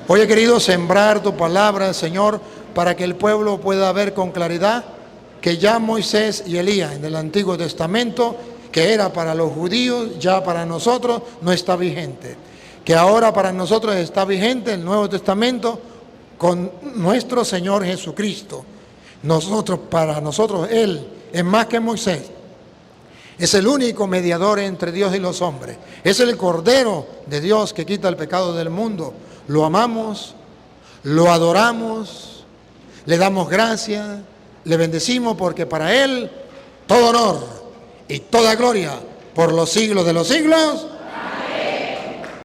Hoy he querido sembrar tu palabra, Señor, para que el pueblo pueda ver con claridad que ya Moisés y Elías en el Antiguo Testamento, que era para los judíos, ya para nosotros no está vigente. Que ahora para nosotros está vigente el Nuevo Testamento con nuestro Señor Jesucristo. Para nosotros Él es más que Moisés. Es el único mediador entre Dios y los hombres. Es el Cordero de Dios que quita el pecado del mundo. Lo amamos, lo adoramos, le damos gracias, le bendecimos, porque para Él todo honor y toda gloria por los siglos de los siglos.